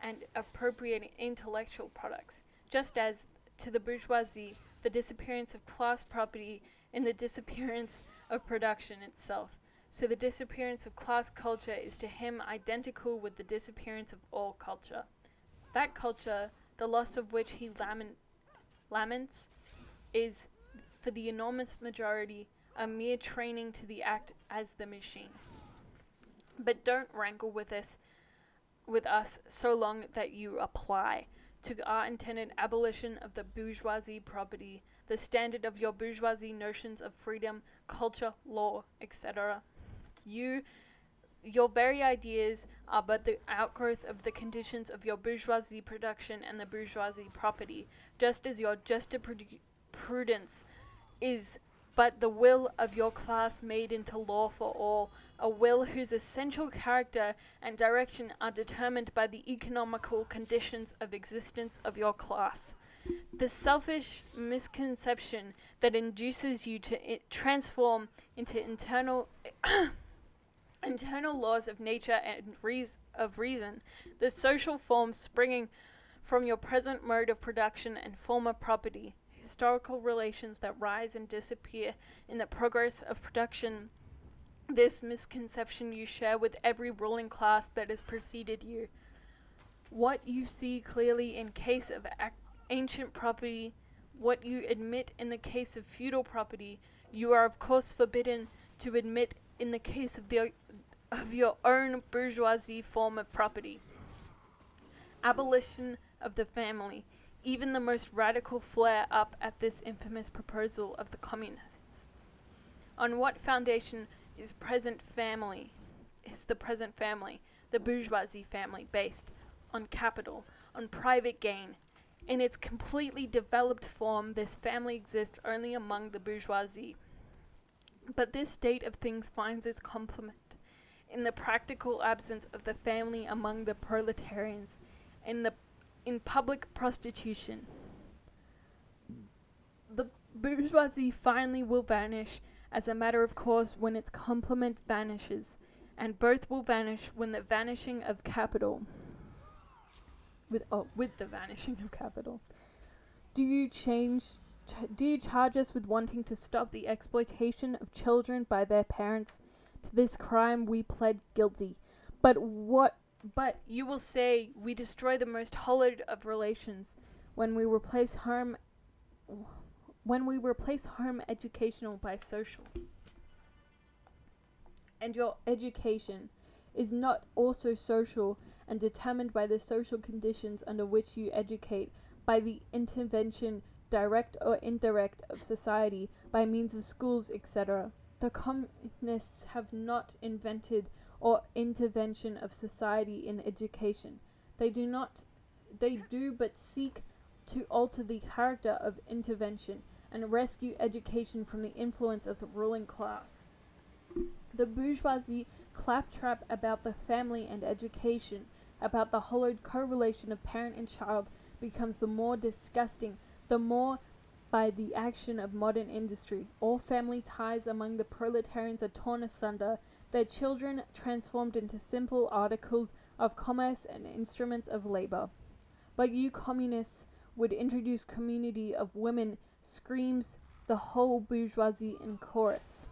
and appropriating intellectual products, just as to the bourgeoisie the disappearance of class property in the disappearance of production itself. So the disappearance of class culture is to him identical with the disappearance of all culture. That culture, the loss of which he laments, is, for the enormous majority, a mere training to the act as the machine. But don't rankle with us so long that you apply to our intended abolition of the bourgeoisie property, the standard of your bourgeoisie notions of freedom, culture, law, etc. Your very ideas are but the outgrowth of the conditions of your bourgeoisie production and the bourgeoisie property, just as your jurisprudence is but the will of your class made into law for all, a will whose essential character and direction are determined by the economical conditions of existence of your class. The selfish misconception that induces you to transform into internal laws of nature and of reason, the social forms springing from your present mode of production and former property, historical relations that rise and disappear in the progress of production. This misconception you share with every ruling class that has preceded you. What you see clearly in case of ancient property, what you admit in the case of feudal property, you are of course forbidden to admit in the case of your own bourgeoisie form of property. Abolition of the family. Even the most radical flare up at this infamous proposal of the communists. On what foundation is the present family, the bourgeoisie family, based? On capital, on private gain. In its completely developed form, this family exists only among the bourgeoisie. But this state of things finds its complement in the practical absence of the family among the proletarians, in public prostitution. The bourgeoisie finally will vanish as a matter of course when its complement vanishes, and both will vanish when the vanishing of capital. With the vanishing of capital. Do you charge us with wanting to stop the exploitation of children by their parents? To this crime we pled guilty. But what But You will say we destroy the most hallowed of relations. when we replace home educational by social, and your education is not also social and determined by the social conditions under which you educate, by the intervention, direct or indirect, of society by means of schools, etc. The communists have not invented or intervention of society in education. They do but seek to alter the character of intervention and rescue education from the influence of the ruling class. The bourgeoisie claptrap about the family and education, about the hollowed correlation of parent and child, becomes the more disgusting, the more by the action of modern industry. All family ties among the proletarians are torn asunder, their children transformed into simple articles of commerce and instruments of labor. But you communists would introduce community of women, screams the whole bourgeoisie in chorus.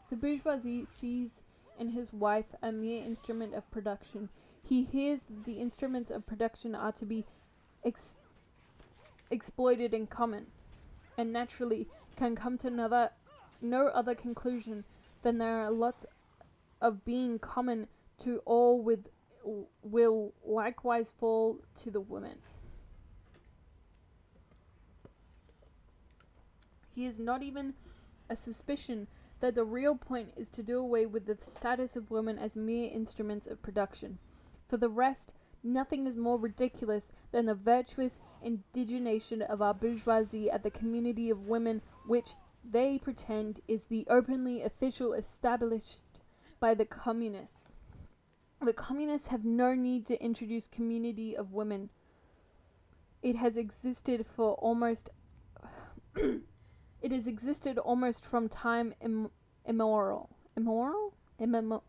The bourgeoisie sees in his wife a mere instrument of production. He hears that the instruments of production are to be exploited in common, and naturally can come to no other conclusion than there are lots of being common to all with will likewise fall to the women. He has not even a suspicion that the real point is to do away with the status of women as mere instruments of production. For the rest, nothing is more ridiculous than the virtuous indignation of our bourgeoisie at the community of women which they pretend is the openly official established by the communists. The communists have no need to introduce community of women. It has existed for almost it has existed almost from time immemorial. I don't know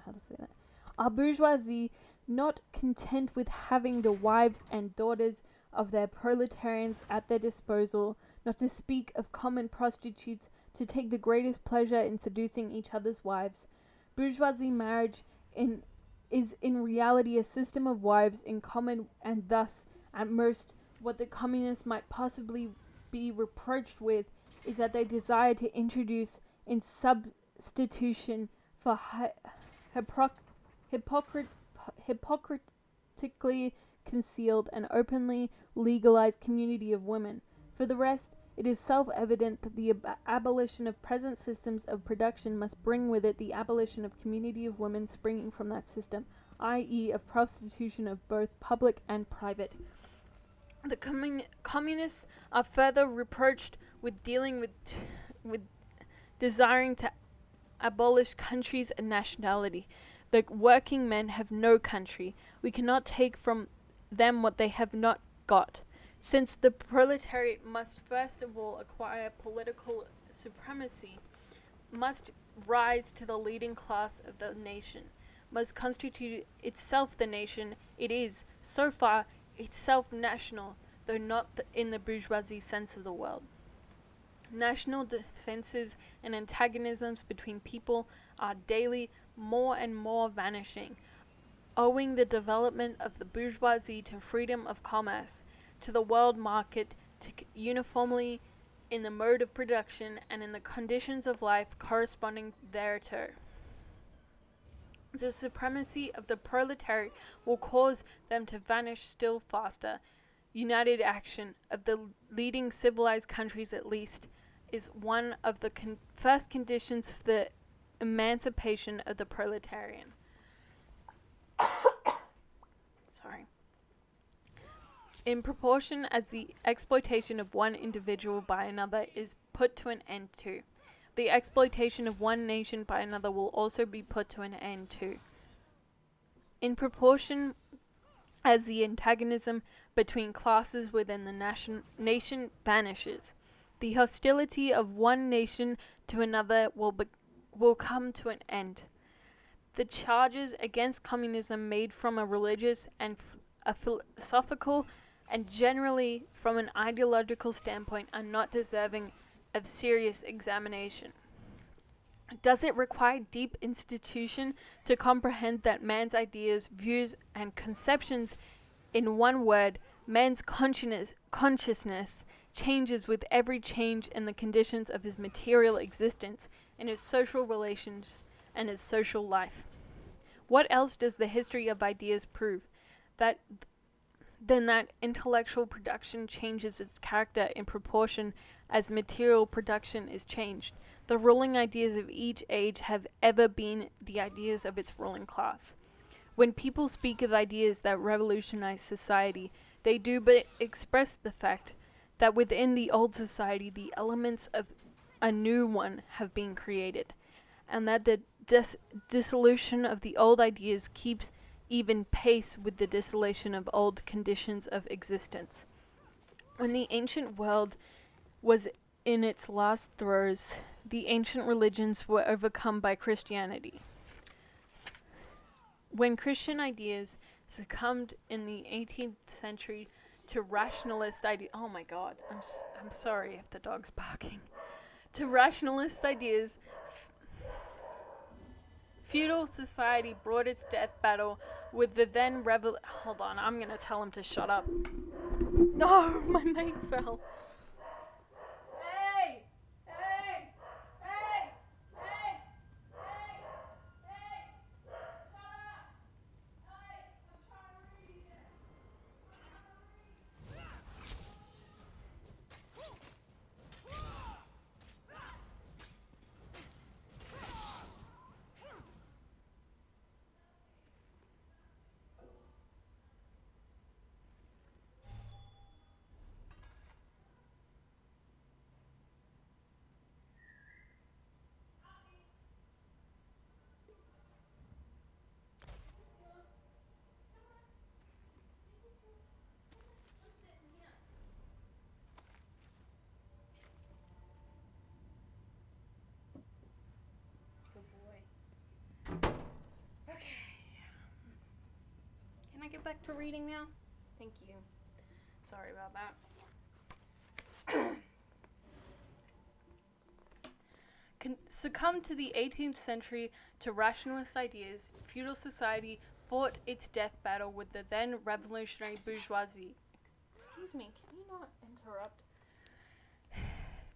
how to say that. Our bourgeoisie, not content with having the wives and daughters of their proletarians at their disposal, not to speak of common prostitutes, to take the greatest pleasure in seducing each other's wives. Bourgeoisie marriage is in reality a system of wives in common, and thus, at most, what the communists might possibly be reproached with is that they desire to introduce in substitution for hypocritically concealed and openly legalized community of women. For the rest, it is self-evident that the abolition of present systems of production must bring with it the abolition of community of women springing from that system, i.e. of prostitution of both public and private. The communists are further reproached with dealing with desiring to abolish countries and nationality. The working men have no country. We cannot take from them what they have not got. Since the proletariat must first of all acquire political supremacy, must rise to the leading class of the nation, must constitute itself the nation, it is, so far, itself national, though not in the bourgeoisie sense of the word. National defenses and antagonisms between people are daily more and more vanishing, owing the development of the bourgeoisie to freedom of commerce, to the world market, to uniformly in the mode of production and in the conditions of life corresponding thereto. The supremacy of the proletariat will cause them to vanish still faster. United action of the leading civilized countries, at least, is one of the first conditions for the emancipation of the proletarian. Sorry. In proportion as the exploitation of one individual by another is put to an end to, the exploitation of one nation by another will also be put to an end to. In proportion as the antagonism between classes within the nation vanishes, the hostility of one nation to another will come to an end. The charges against communism made from a religious and a philosophical and generally from an ideological standpoint are not deserving of serious examination. Does it require deep institution to comprehend that man's ideas, views, and conceptions, in one word, man's consciousness, changes with every change in the conditions of his material existence, in his social relations, and his social life? What else does the history of ideas prove? Then that intellectual production changes its character in proportion as material production is changed. The ruling ideas of each age have ever been the ideas of its ruling class. When people speak of ideas that revolutionize society, they do but express the fact that within the old society the elements of a new one have been created, and that the dissolution of the old ideas keeps even pace with the dissolution of old conditions of existence. When the ancient world was in its last throes, the ancient religions were overcome by Christianity. When Christian ideas succumbed in the 18th century to rationalist ideas, oh my god, I'm sorry if the dog's barking. To rationalist ideas, feudal society brought its death battle with the then hold on, I'm gonna tell him to shut up. No, my mate fell. Hey! Hey! Hey! Hey! Hey! Hey! Shut up! Hey! I'm trying to read it. Can I get back to reading now? Thank you. Sorry about that. Succumbed to the 18th century to rationalist ideas, feudal society fought its death battle with the then revolutionary bourgeoisie. Excuse me, can you not interrupt?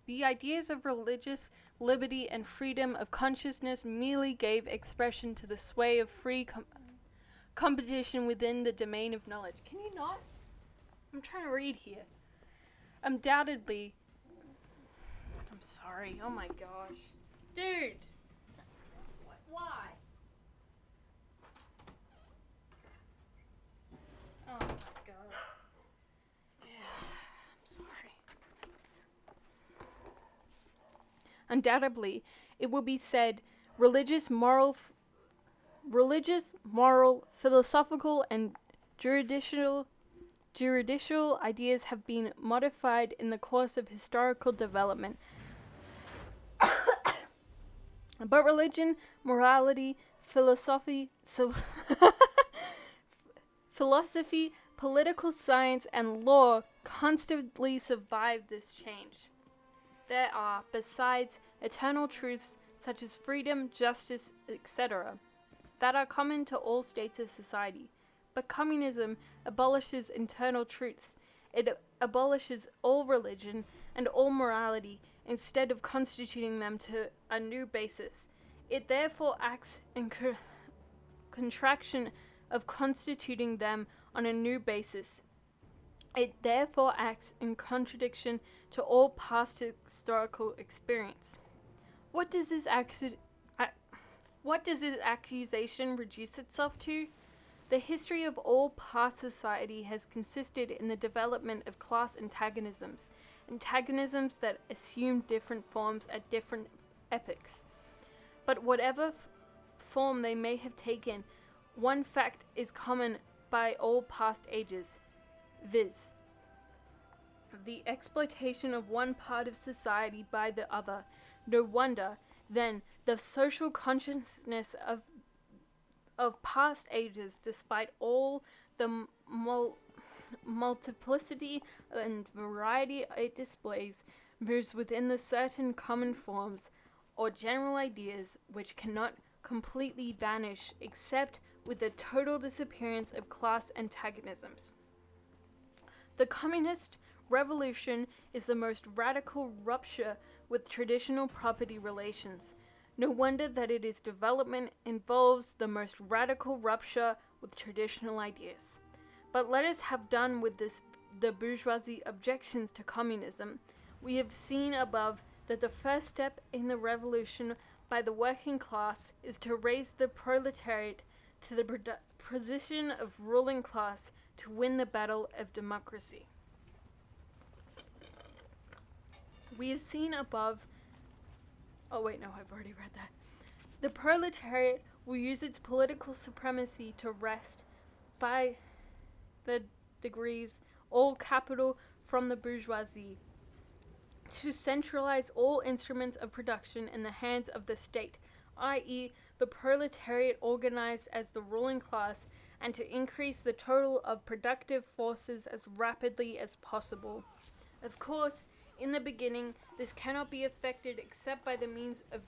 The ideas of religious liberty and freedom of consciousness merely gave expression to the sway of free competition within the domain of knowledge. Can you not? I'm trying to read here. Undoubtedly. I'm sorry. Oh my gosh. Dude! Why? Oh my god. Yeah, I'm sorry. Undoubtedly, it will be said religious, moral, philosophical, and juridical ideas have been modified in the course of historical development. But religion, morality, philosophy, political science, and law constantly survive this change. There are, besides, eternal truths such as freedom, justice, etc., that are common to all states of society. But communism abolishes internal truths. It abolishes all religion and all morality instead of constituting them to a new basis. It therefore acts in contraction of constituting them on a new basis. It therefore acts in contradiction to all past historical experience. What does this accusation reduce itself to? The history of all past society has consisted in the development of class antagonisms that assume different forms at different epochs. But whatever form they may have taken, one fact is common by all past ages, viz., the exploitation of one part of society by the other. No wonder, then, the social consciousness of past ages, despite all the multiplicity and variety it displays, moves within the certain common forms, or general ideas which cannot completely vanish except with the total disappearance of class antagonisms. The communist revolution is the most radical rupture with traditional property relations. No wonder that its development involves the most radical rupture with traditional ideas. But let us have done with the bourgeoisie objections to communism. We have seen above that the first step in the revolution by the working class is to raise the proletariat to the position of ruling class to win the battle of democracy. We have seen above. Oh wait, no, I've already read that. The proletariat will use its political supremacy to wrest by the degrees all capital from the bourgeoisie, to centralize all instruments of production in the hands of the state, i.e., the proletariat organized as the ruling class, and to increase the total of productive forces as rapidly as possible. Of course, in the beginning, this cannot be effected except by the means of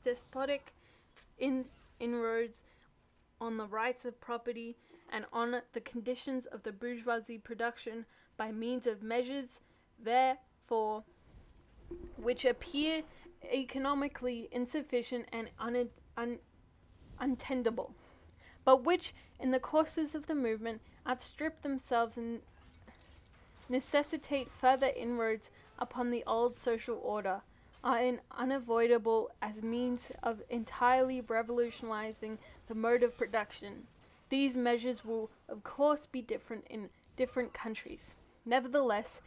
despotic inroads on the rights of property and on the conditions of the bourgeoisie production by means of measures, therefore, which appear economically insufficient and untenable, but which, in the courses of the movement, outstrip themselves and necessitate further inroads upon the old social order, are unavoidable as means of entirely revolutionizing the mode of production. These measures will, of course, be different in different countries. Nevertheless,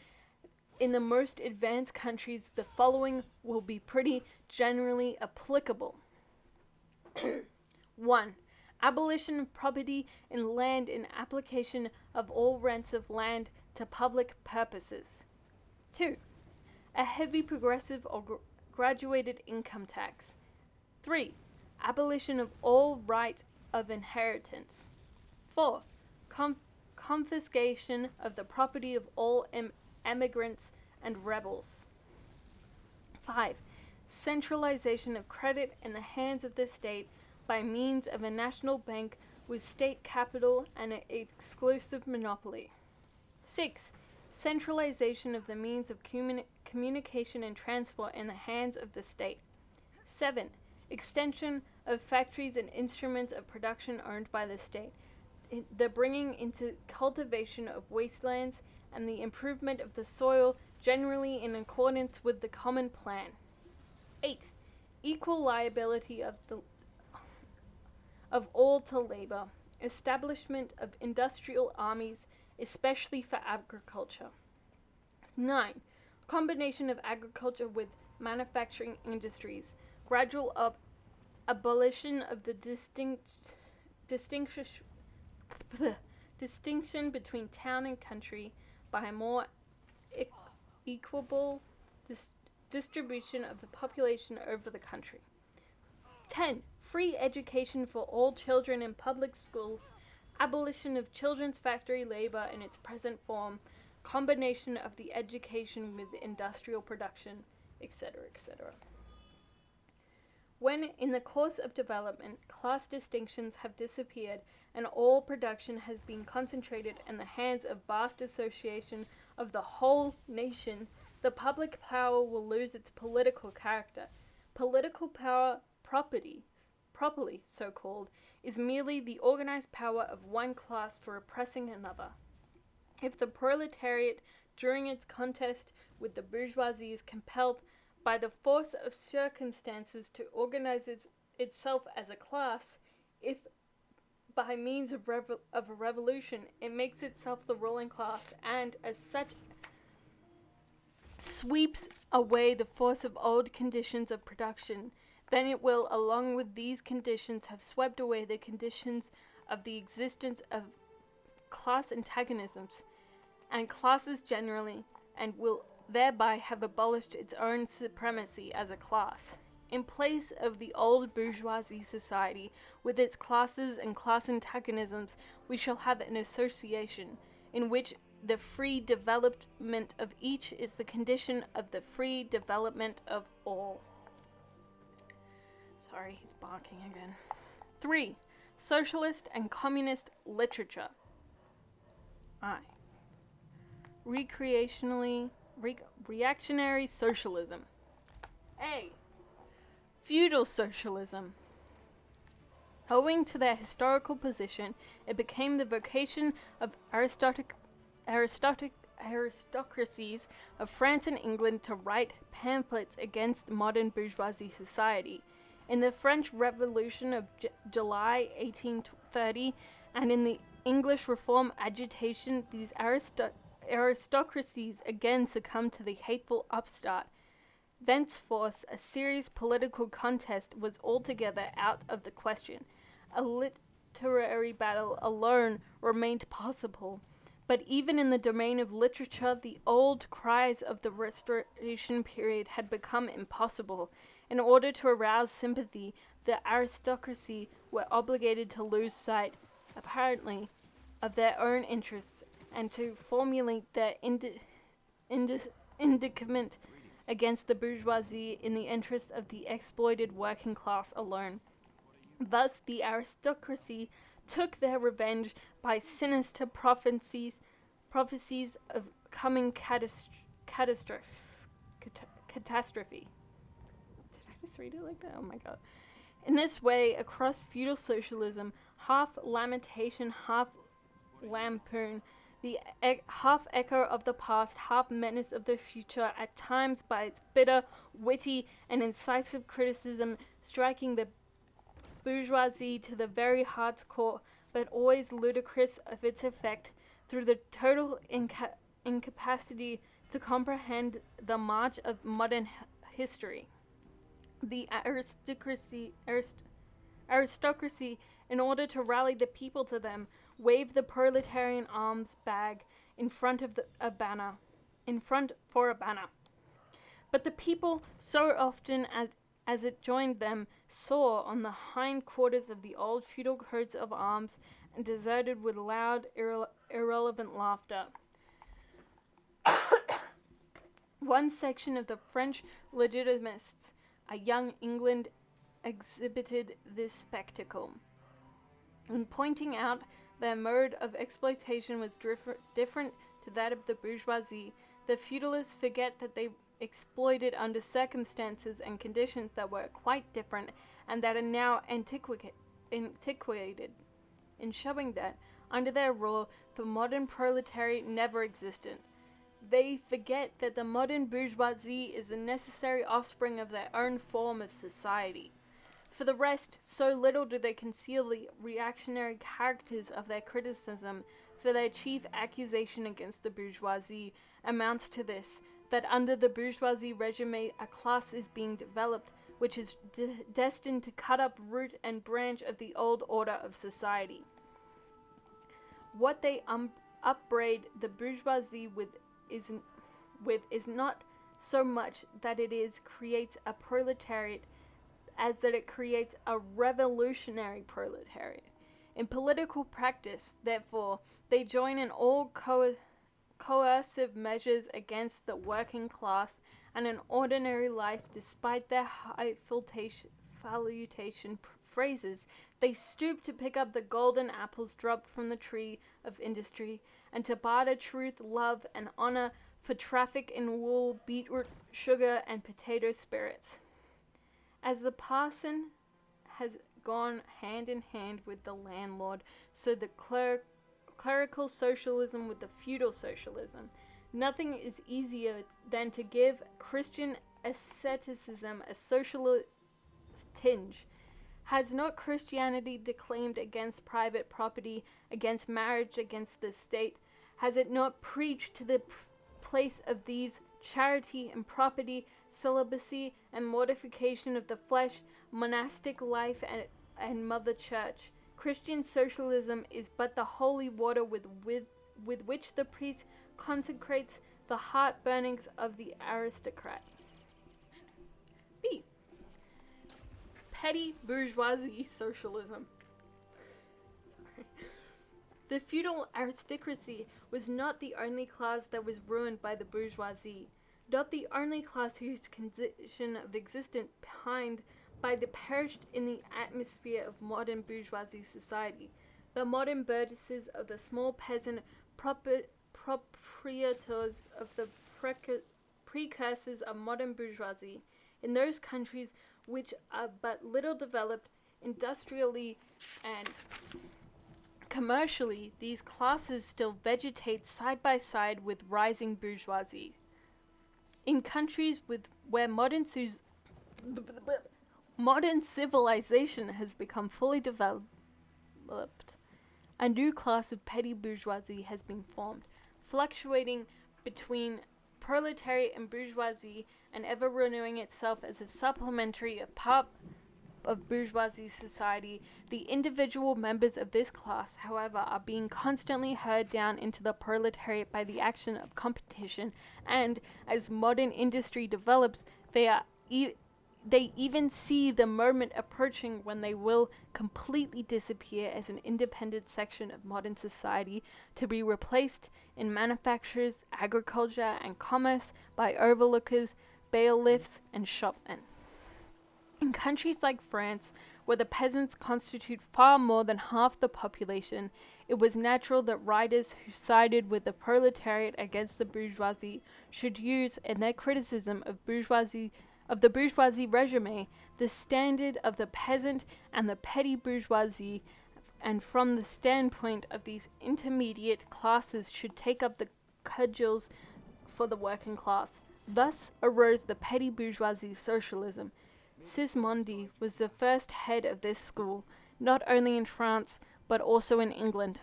in the most advanced countries, the following will be pretty generally applicable. 1. Abolition of property in land and application of all rents of land to public purposes. 2. A heavy progressive or graduated income tax. 3. Abolition of all right of inheritance. 4. Confiscation of the property of all emigrants and rebels. 5. Centralization of credit in the hands of the state by means of a national bank with state capital and an exclusive monopoly. 6. Centralization of the means of communication and transport in the hands of the state. 7. Extension of factories and instruments of production owned by the state, the bringing into cultivation of wastelands, and the improvement of the soil generally in accordance with the common plan. 8. Equal liability of all to labor, establishment of industrial armies, especially for agriculture. 9. Combination of agriculture with manufacturing industries, gradual abolition of the distinction between town and country by a more equable distribution of the population over the country. 10. Free education for all children in public schools, abolition of children's factory labor in its present form, combination of the education with industrial production, etc., etc. When, in the course of development, class distinctions have disappeared and all production has been concentrated in the hands of vast association of the whole nation, the public power will lose its political character. Political power, properly so called, is merely the organized power of one class for oppressing another. If the proletariat, during its contest with the bourgeoisie, is compelled by the force of circumstances to organize itself as a class, if by means of a revolution it makes itself the ruling class, and as such sweeps away the force of old conditions of production, then it will, along with these conditions, have swept away the conditions of the existence of class antagonisms and classes generally, and will thereby have abolished its own supremacy as a class. In place of the old bourgeoisie society, with its classes and class antagonisms, we shall have an association, in which the free development of each is the condition of the free development of all. Sorry, he's barking again. 3. Socialist and communist literature. I. Reactionary socialism. A. Feudal socialism. Owing to their historical position, it became the vocation of aristocracies of France and England to write pamphlets against modern bourgeoisie society. In the French Revolution of July 1830 and in the English Reform agitation, these aristocracies again succumbed to the hateful upstart. Thenceforth, a serious political contest was altogether out of the question. A literary battle alone remained possible. But even in the domain of literature, the old cries of the Restoration period had become impossible. In order to arouse sympathy, the aristocracy were obligated to lose sight, apparently, of their own interests and to formulate their indictment against the bourgeoisie in the interest of the exploited working class alone. Thus, the aristocracy took their revenge by sinister prophecies of coming catastrophe. Did I just read it like that? Oh my god. In this way, across feudal socialism, half lamentation, half lampoon, the half echo of the past, half menace of the future, at times by its bitter, witty, and incisive criticism, striking the bourgeoisie to the very heart's core, but always ludicrous of its effect, through the total incapacity to comprehend the march of modern history. The aristocracy, in order to rally the people to them, waved the proletarian arms bag in front of a banner. But the people, so often as it joined them, saw on the hind quarters of the old feudal coats of arms and deserted with loud, irrelevant laughter. One section of the French legitimists, a young England, exhibited this spectacle. In pointing out their mode of exploitation was different to that of the bourgeoisie, the feudalists forget that they exploited under circumstances and conditions that were quite different and that are now antiquated. In showing that, under their rule, the modern proletariat never existed. They forget that the modern bourgeoisie is a necessary offspring of their own form of society. For the rest, so little do they conceal the reactionary characters of their criticism, for their chief accusation against the bourgeoisie amounts to this, that under the bourgeoisie regime a class is being developed which is destined to cut up root and branch of the old order of society. What they upbraid the bourgeoisie with is not so much that it creates a proletariat as that it creates a revolutionary proletariat. In political practice, therefore, they join in all coercive measures against the working class and in ordinary life, despite their high falutation phrases, they stoop to pick up the golden apples dropped from the tree of industry, and to barter truth, love, and honor for traffic in wool, beetroot, sugar, and potato spirits. As the parson has gone hand in hand with the landlord, so the clerical socialism with the feudal socialism. Nothing is easier than to give Christian asceticism a socialist tinge. Has not Christianity declaimed against private property, against marriage, against the state? Has it not preached to the place of these charity and property, celibacy and mortification of the flesh, monastic life and mother church? Christian socialism is but the holy water with which the priest consecrates the heart burnings of the aristocrat. B. Petty bourgeoisie socialism. The feudal aristocracy was not the only class that was ruined by the bourgeoisie, not the only class whose condition of existence pined by the perished in the atmosphere of modern bourgeoisie society. The modern burgesses of the small peasant proprietors of the precursors of modern bourgeoisie in those countries which are but little developed industrially and commercially, these classes still vegetate side by side with rising bourgeoisie. In countries where modern civilization has become fully developed, a new class of petty bourgeoisie has been formed, fluctuating between proletariat and bourgeoisie and ever renewing itself as a supplementary part of bourgeoisie society. The individual members of this class, however, are being constantly hurled down into the proletariat by the action of competition, and as modern industry develops, they even see the moment approaching when they will completely disappear as an independent section of modern society, to be replaced in manufactures, agriculture, and commerce by overlookers, bailiffs, and shopmen. In countries like France, where the peasants constitute far more than half the population, it was natural that writers who sided with the proletariat against the bourgeoisie should use, in their criticism of the bourgeoisie regime, the standard of the peasant and the petty bourgeoisie, and from the standpoint of these intermediate classes should take up the cudgels for the working class. Thus arose the petty bourgeoisie socialism. Sismondi was the first head of this school, not only in France, but also in England.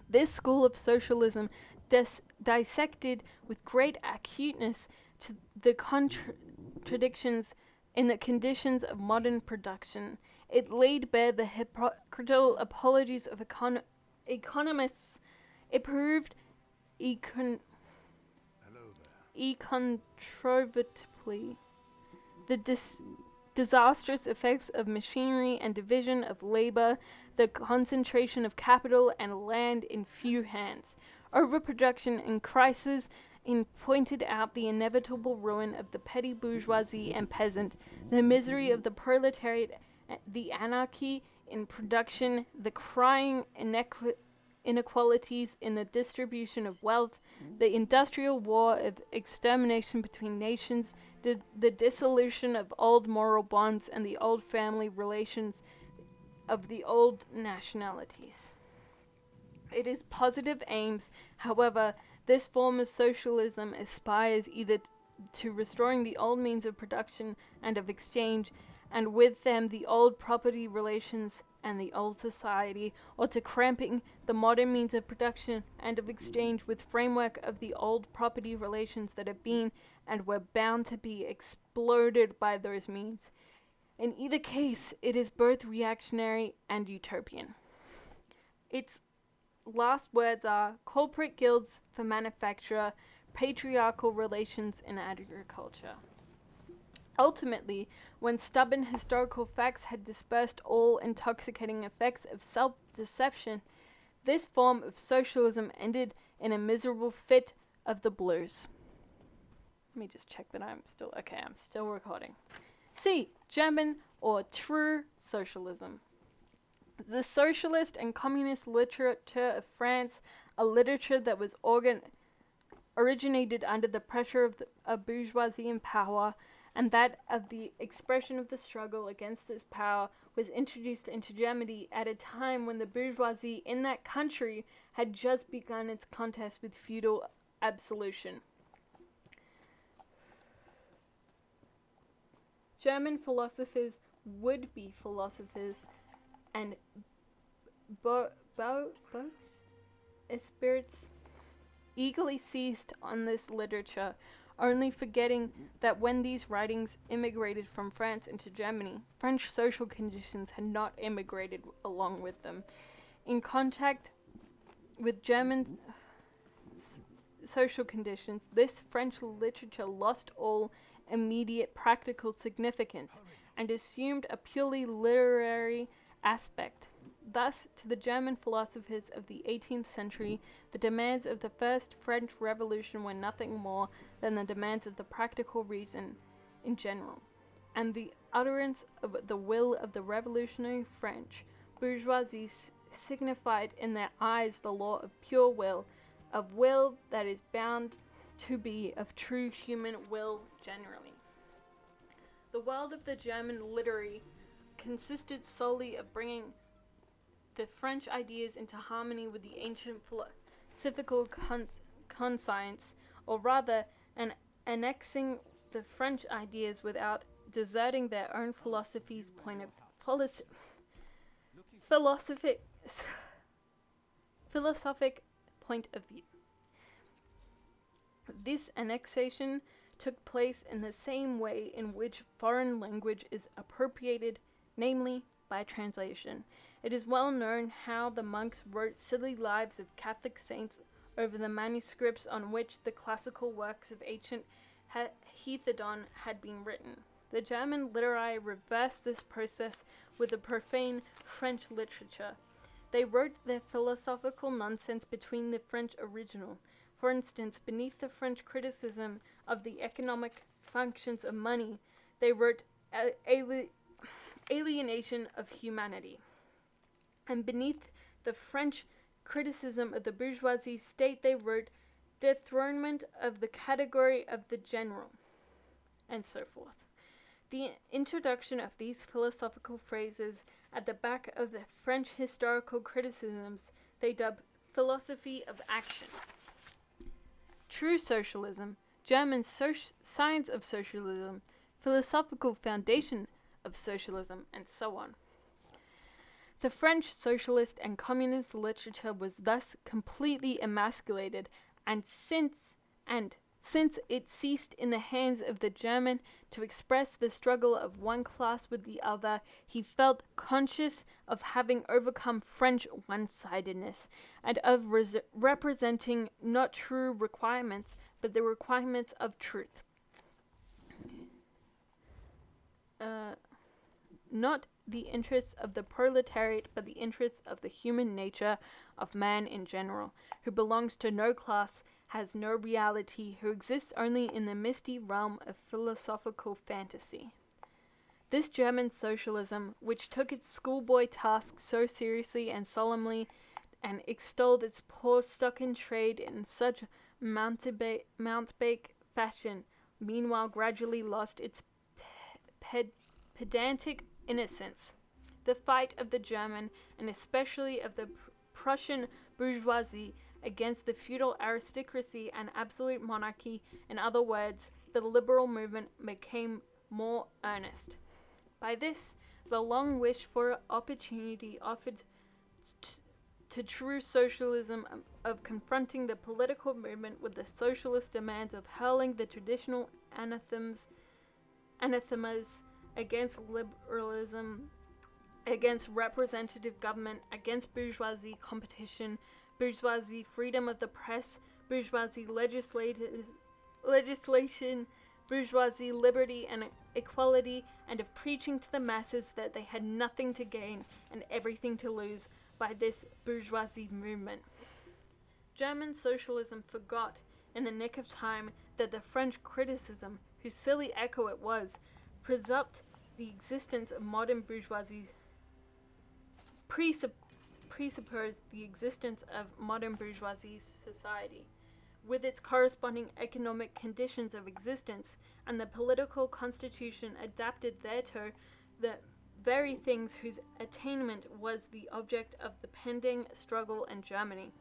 This school of socialism dissected with great acuteness to the contradictions in the conditions of modern production. It laid bare the hypocritical apologies of economists. It proved incontrovertibly the disastrous effects of machinery and division of labor, the concentration of capital and land in few hands, overproduction and crisis, pointed out the inevitable ruin of the petty bourgeoisie and peasant, the misery of the proletariat, the anarchy in production, the crying inequalities in the distribution of wealth, the industrial war of extermination between nations, the dissolution of old moral bonds and the old family relations of the old nationalities. It is positive aims, however. This form of socialism aspires either to restoring the old means of production and of exchange, and with them the old property relations and the old society, or to cramping the modern means of production and of exchange with framework of the old property relations that have been and were bound to be exploded by those means. In either case, it is both reactionary and utopian. Its last words are corporate guilds for manufacture, patriarchal relations in agriculture. Ultimately, when stubborn historical facts had dispersed all intoxicating effects of self-deception, this form of socialism ended in a miserable fit of the blues. Let me just check that I'm still recording. C. German or true socialism. The socialist and communist literature of France, a literature that was originated under the pressure of bourgeoisie in power, and that of the expression of the struggle against this power, was introduced into Germany at a time when the bourgeoisie in that country had just begun its contest with feudal absolution. German philosophers, would-be philosophers, and spirits eagerly seized on this literature, only forgetting that when these writings immigrated from France into Germany, French social conditions had not immigrated along with them. In contact with German social conditions, this French literature lost all immediate practical significance and assumed a purely literary aspect. Thus, to the German philosophers of the 18th century, the demands of the First French Revolution were nothing more than the demands of the practical reason in general, and the utterance of the will of the revolutionary French bourgeoisie signified in their eyes the law of pure will, of will that is bound to be of true human will generally. The world of the German literary consisted solely of bringing the French ideas into harmony with the ancient philosophical conscience, or rather, annexing the French ideas without deserting their own philosophy's point of philosophic point of view. This annexation took place in the same way in which foreign language is appropriated, namely by translation. It is well known how the monks wrote silly lives of Catholic saints over the manuscripts on which the classical works of ancient heathodon had been written. The German literati reversed this process with the profane French literature. They wrote their philosophical nonsense between the French original. For instance, beneath the French criticism of the economic functions of money, they wrote alienation of humanity. And beneath the French criticism of the bourgeoisie state, they wrote dethronement of the category of the general, and so forth. The introduction of these philosophical phrases at the back of the French historical criticisms they dub philosophy of action. True socialism, German science of socialism, philosophical foundation of socialism, and so on. The French socialist and communist literature was thus completely emasculated, and since it ceased in the hands of the German to express the struggle of one class with the other, he felt conscious of having overcome French one-sidedness, and of representing not true requirements, but the requirements of truth. Not the interests of the proletariat, but the interests of the human nature of man in general, who belongs to no class, has no reality, who exists only in the misty realm of philosophical fantasy. This German socialism, which took its schoolboy task so seriously and solemnly, and extolled its poor stock-in-trade in such mountebank fashion, meanwhile gradually lost its pedantic innocence. The fight of the German, and especially of the Prussian bourgeoisie, against the feudal aristocracy and absolute monarchy, in other words, the liberal movement, became more earnest. By this, the long-wished-for opportunity offered to true socialism of confronting the political movement with the socialist demands of hurling the traditional anathemas against liberalism, against representative government, against bourgeoisie competition, bourgeoisie freedom of the press, bourgeoisie legislation, bourgeoisie liberty and equality, and of preaching to the masses that they had nothing to gain and everything to lose by this bourgeoisie movement. German socialism forgot in the nick of time that the French criticism, whose silly echo it was, presupposed the existence of modern bourgeoisie, presupposed the existence of modern bourgeoisie society, with its corresponding economic conditions of existence, and the political constitution adapted thereto, the very things whose attainment was the object of the pending struggle in Germany.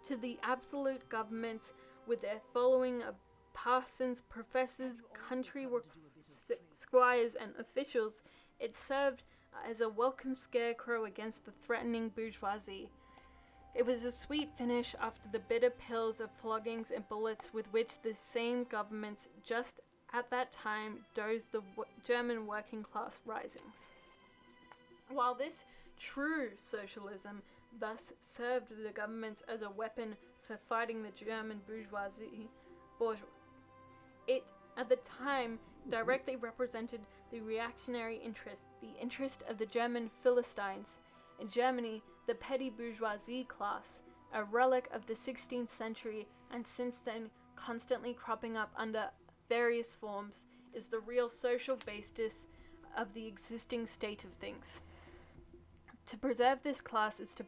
To the absolute governments, with their following of parsons, professors, country squires, and officials, it served as a welcome scarecrow against the threatening bourgeoisie. It was a sweet finish after the bitter pills of floggings and bullets with which the same governments just at that time dosed the German working class risings. While this true socialism thus served the governments as a weapon for fighting the German bourgeoisie, it at the time directly represented the reactionary interest, the interest of the German Philistines. In Germany, the petty bourgeoisie class, a relic of the 16th century and since then constantly cropping up under various forms, is the real social basis of the existing state of things. To preserve this class is to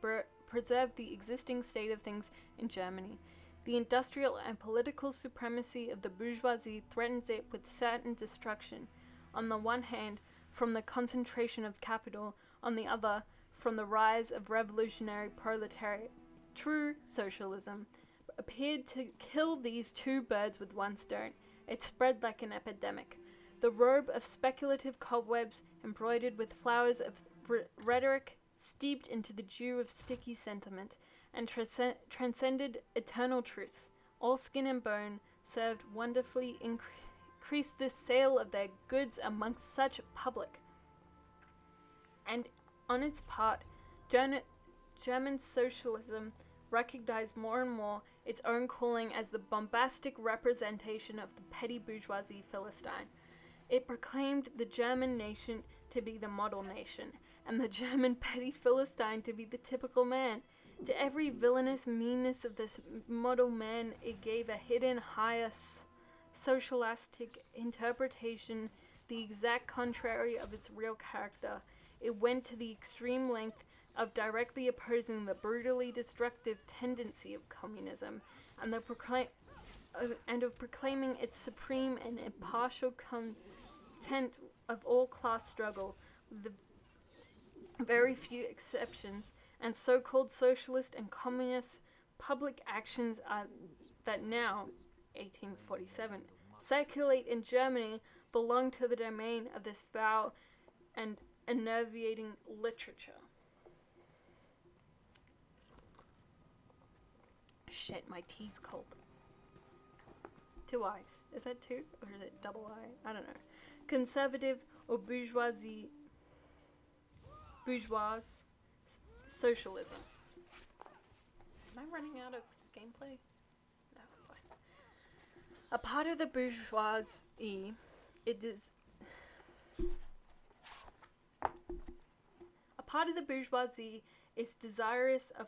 preserve the existing state of things in Germany. The industrial and political supremacy of the bourgeoisie threatens it with certain destruction, on the one hand, from the concentration of capital, on the other, from the rise of revolutionary proletariat. True socialism appeared to kill these two birds with one stone. It spread like an epidemic. The robe of speculative cobwebs, embroidered with flowers of rhetoric, steeped into the dew of sticky sentiment, and transcended eternal truths, all skin and bone, served wonderfully increase the sale of their goods amongst such a public. And on its part, German socialism recognized more and more its own calling as the bombastic representation of the petty bourgeoisie Philistine. It proclaimed the German nation to be the model nation, and the German petty Philistine to be the typical man. To every villainous meanness of this model man, it gave a hidden, higher socialistic interpretation, the exact contrary of its real character. It went to the extreme length of directly opposing the brutally destructive tendency of communism, and of proclaiming its supreme and impartial content of all class struggle, with very few exceptions, and so-called socialist and communist public actions are that now, 1847, circulate in Germany belong to the domain of this foul and enervating literature. Shit, my tea's cold. 2 I's. Is that 2? Or is it double I? I don't know. Conservative or bourgeois socialism. Am I running out of gameplay? No, fine. A part of the bourgeoisie, is desirous of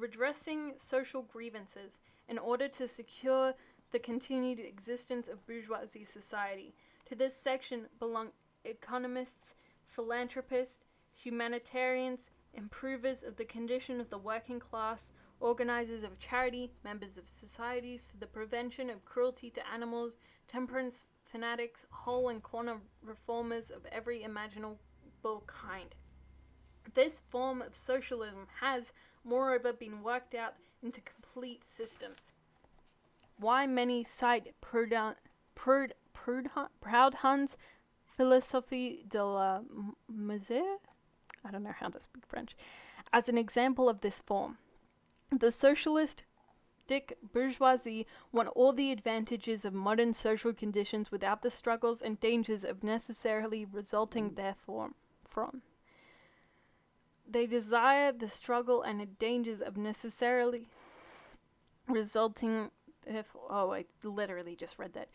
redressing social grievances in order to secure the continued existence of bourgeoisie society. To this section belong economists, philanthropists, humanitarians, improvers of the condition of the working class, organizers of charity, members of societies for the prevention of cruelty to animals, temperance fanatics, hole and corner reformers of every imaginable kind. This form of socialism has, moreover, been worked out into complete systems. Why many cite Proudhon's Philosophie de la Misère, I don't know how to speak French, as an example of this form. The socialistic bourgeoisie want all the advantages of modern social conditions without the struggles and dangers of necessarily resulting therefrom. They desire the struggle and the dangers of necessarily resulting therefore. Oh, I literally just read that.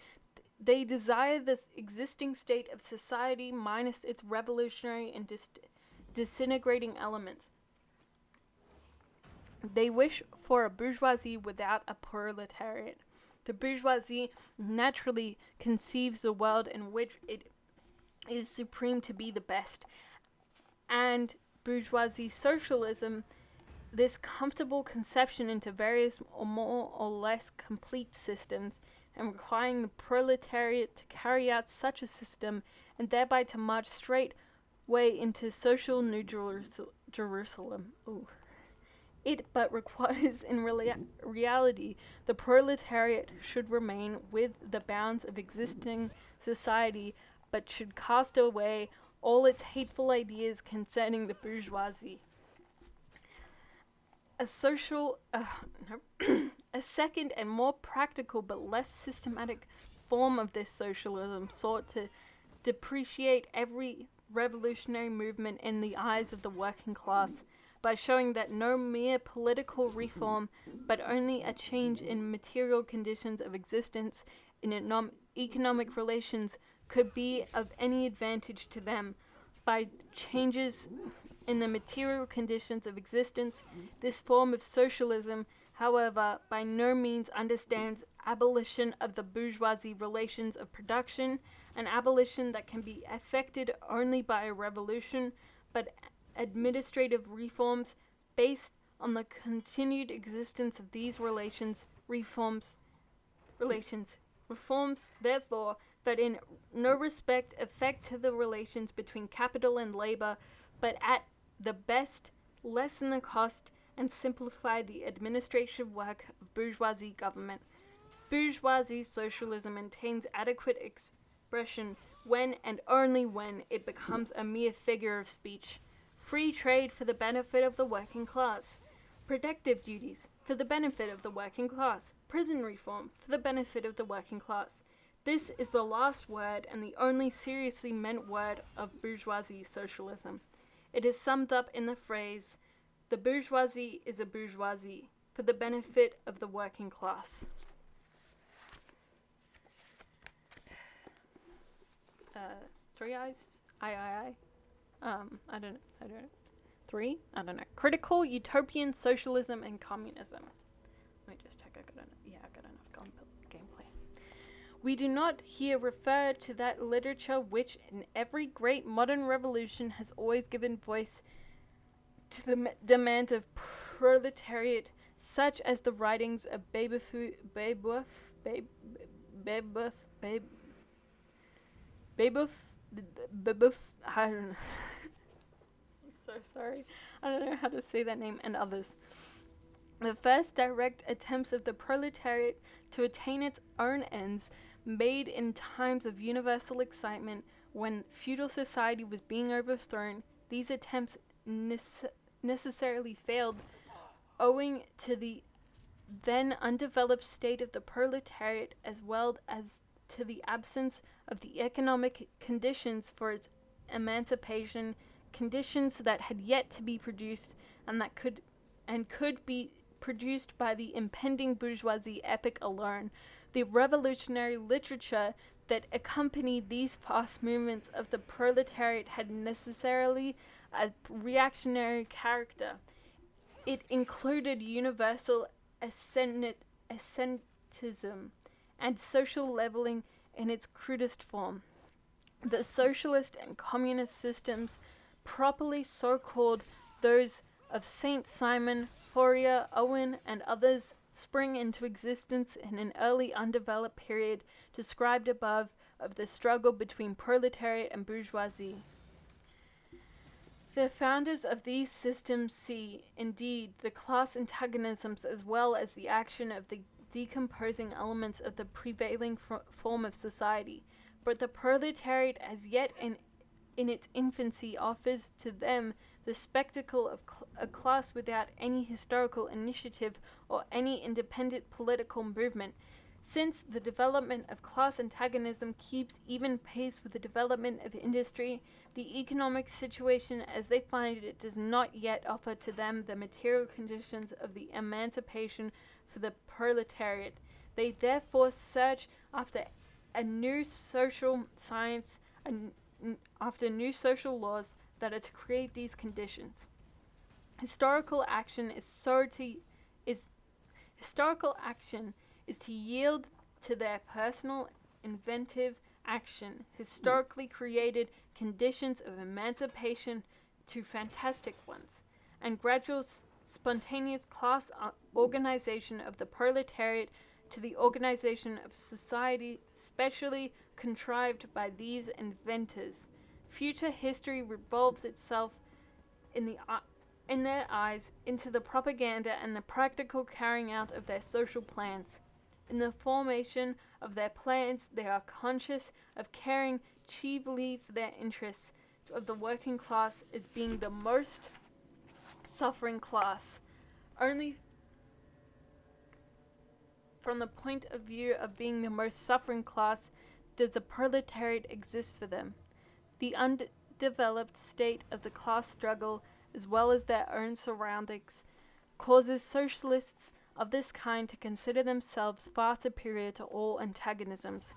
They desire this existing state of society minus its revolutionary and disintegrating elements. They wish for a bourgeoisie without a proletariat. The bourgeoisie naturally conceives the world in which it is supreme to be the best, and bourgeoisie socialism, this comfortable conception into various or more or less complete systems, and requiring the proletariat to carry out such a system, and thereby to march straight way into social New Jerusalem. Ooh. It but requires in reality the proletariat should remain with the bounds of existing society, but should cast away all its hateful ideas concerning the bourgeoisie. A second and more practical but less systematic form of this socialism sought to depreciate every revolutionary movement in the eyes of the working class by showing that no mere political reform, but only a change in material conditions of existence in economic relations could be of any advantage to them. By changes in the material conditions of existence. This form of socialism, however, by no means understands abolition of the bourgeoisie relations of production, an abolition that can be effected only by a revolution, but administrative reforms based on the continued existence of these reforms, therefore, that in no respect affect to the relations between capital and labor, but at the best lessen the cost and simplify the administrative work of bourgeoisie government. Bourgeoisie socialism maintains adequate expression when and only when it becomes a mere figure of speech. Free trade for the benefit of the working class. Protective duties for the benefit of the working class. Prison reform for the benefit of the working class. This is the last word and the only seriously meant word of bourgeoisie socialism. It is summed up in the phrase, "The bourgeoisie is a bourgeoisie for the benefit of the working class." Three eyes? I don't know. Three? I don't know. Critical utopian socialism and communism. Let me just check. I got enough gameplay. We do not here refer to that literature which, in every great modern revolution, has always given voice to the demands of proletariat, such as the writings of Babeuf, I don't know. I'm so sorry. I don't know how to say that name, and others. The first direct attempts of the proletariat to attain its own ends, made in times of universal excitement when feudal society was being overthrown, these attempts necessarily failed owing to the then undeveloped state of the proletariat as well as to the absence of the economic conditions for its emancipation, conditions that had yet to be produced and that could be produced by the impending bourgeoisie epoch alone. The revolutionary literature that accompanied these fast movements of the proletariat had necessarily a reactionary character. It included universal ascetism and social leveling in its crudest form. The socialist and communist systems, properly so called those of Saint Simon, Fourier, Owen, and others, spring into existence in an early undeveloped period described above of the struggle between proletariat and bourgeoisie. The founders of these systems see, indeed, the class antagonisms as well as the action of the decomposing elements of the prevailing form of society, but the proletariat as yet in its infancy offers to them the spectacle of a class without any historical initiative or any independent political movement. Since the development of class antagonism keeps even pace with the development of industry, the economic situation as they find it does not yet offer to them the material conditions of the emancipation for the proletariat. They therefore search after a new social science, after new social laws that are to create these conditions. Historical action is to yield to their personal inventive action historically created conditions of emancipation to fantastic ones, and gradual spontaneous class organization of the proletariat to the organization of society specially contrived by these inventors. Future history revolves itself in their eyes into the propaganda and the practical carrying out of their social plans. In the formation of their plans, they are conscious of caring chiefly for their interests of the working class as being the most suffering class. Only from the point of view of being the most suffering class does the proletariat exist for them. The undeveloped state of the class struggle, as well as their own surroundings, causes socialists of this kind to consider themselves far superior to all antagonisms.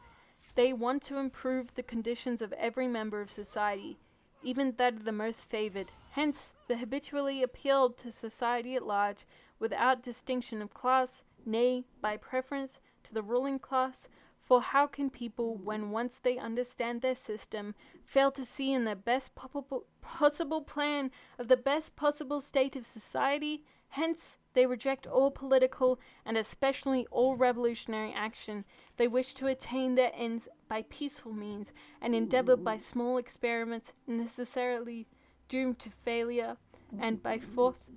They want to improve the conditions of every member of society. even that of the most favored. Hence, they habitually appealed to society at large without distinction of class, nay, by preference to the ruling class. For how can people, when once they understand their system, fail to see in the best possible plan of the best possible state of society? Hence, they reject all political and especially all revolutionary action. They wish to attain their ends by peaceful means and endeavor by small experiments necessarily doomed to failure and by force.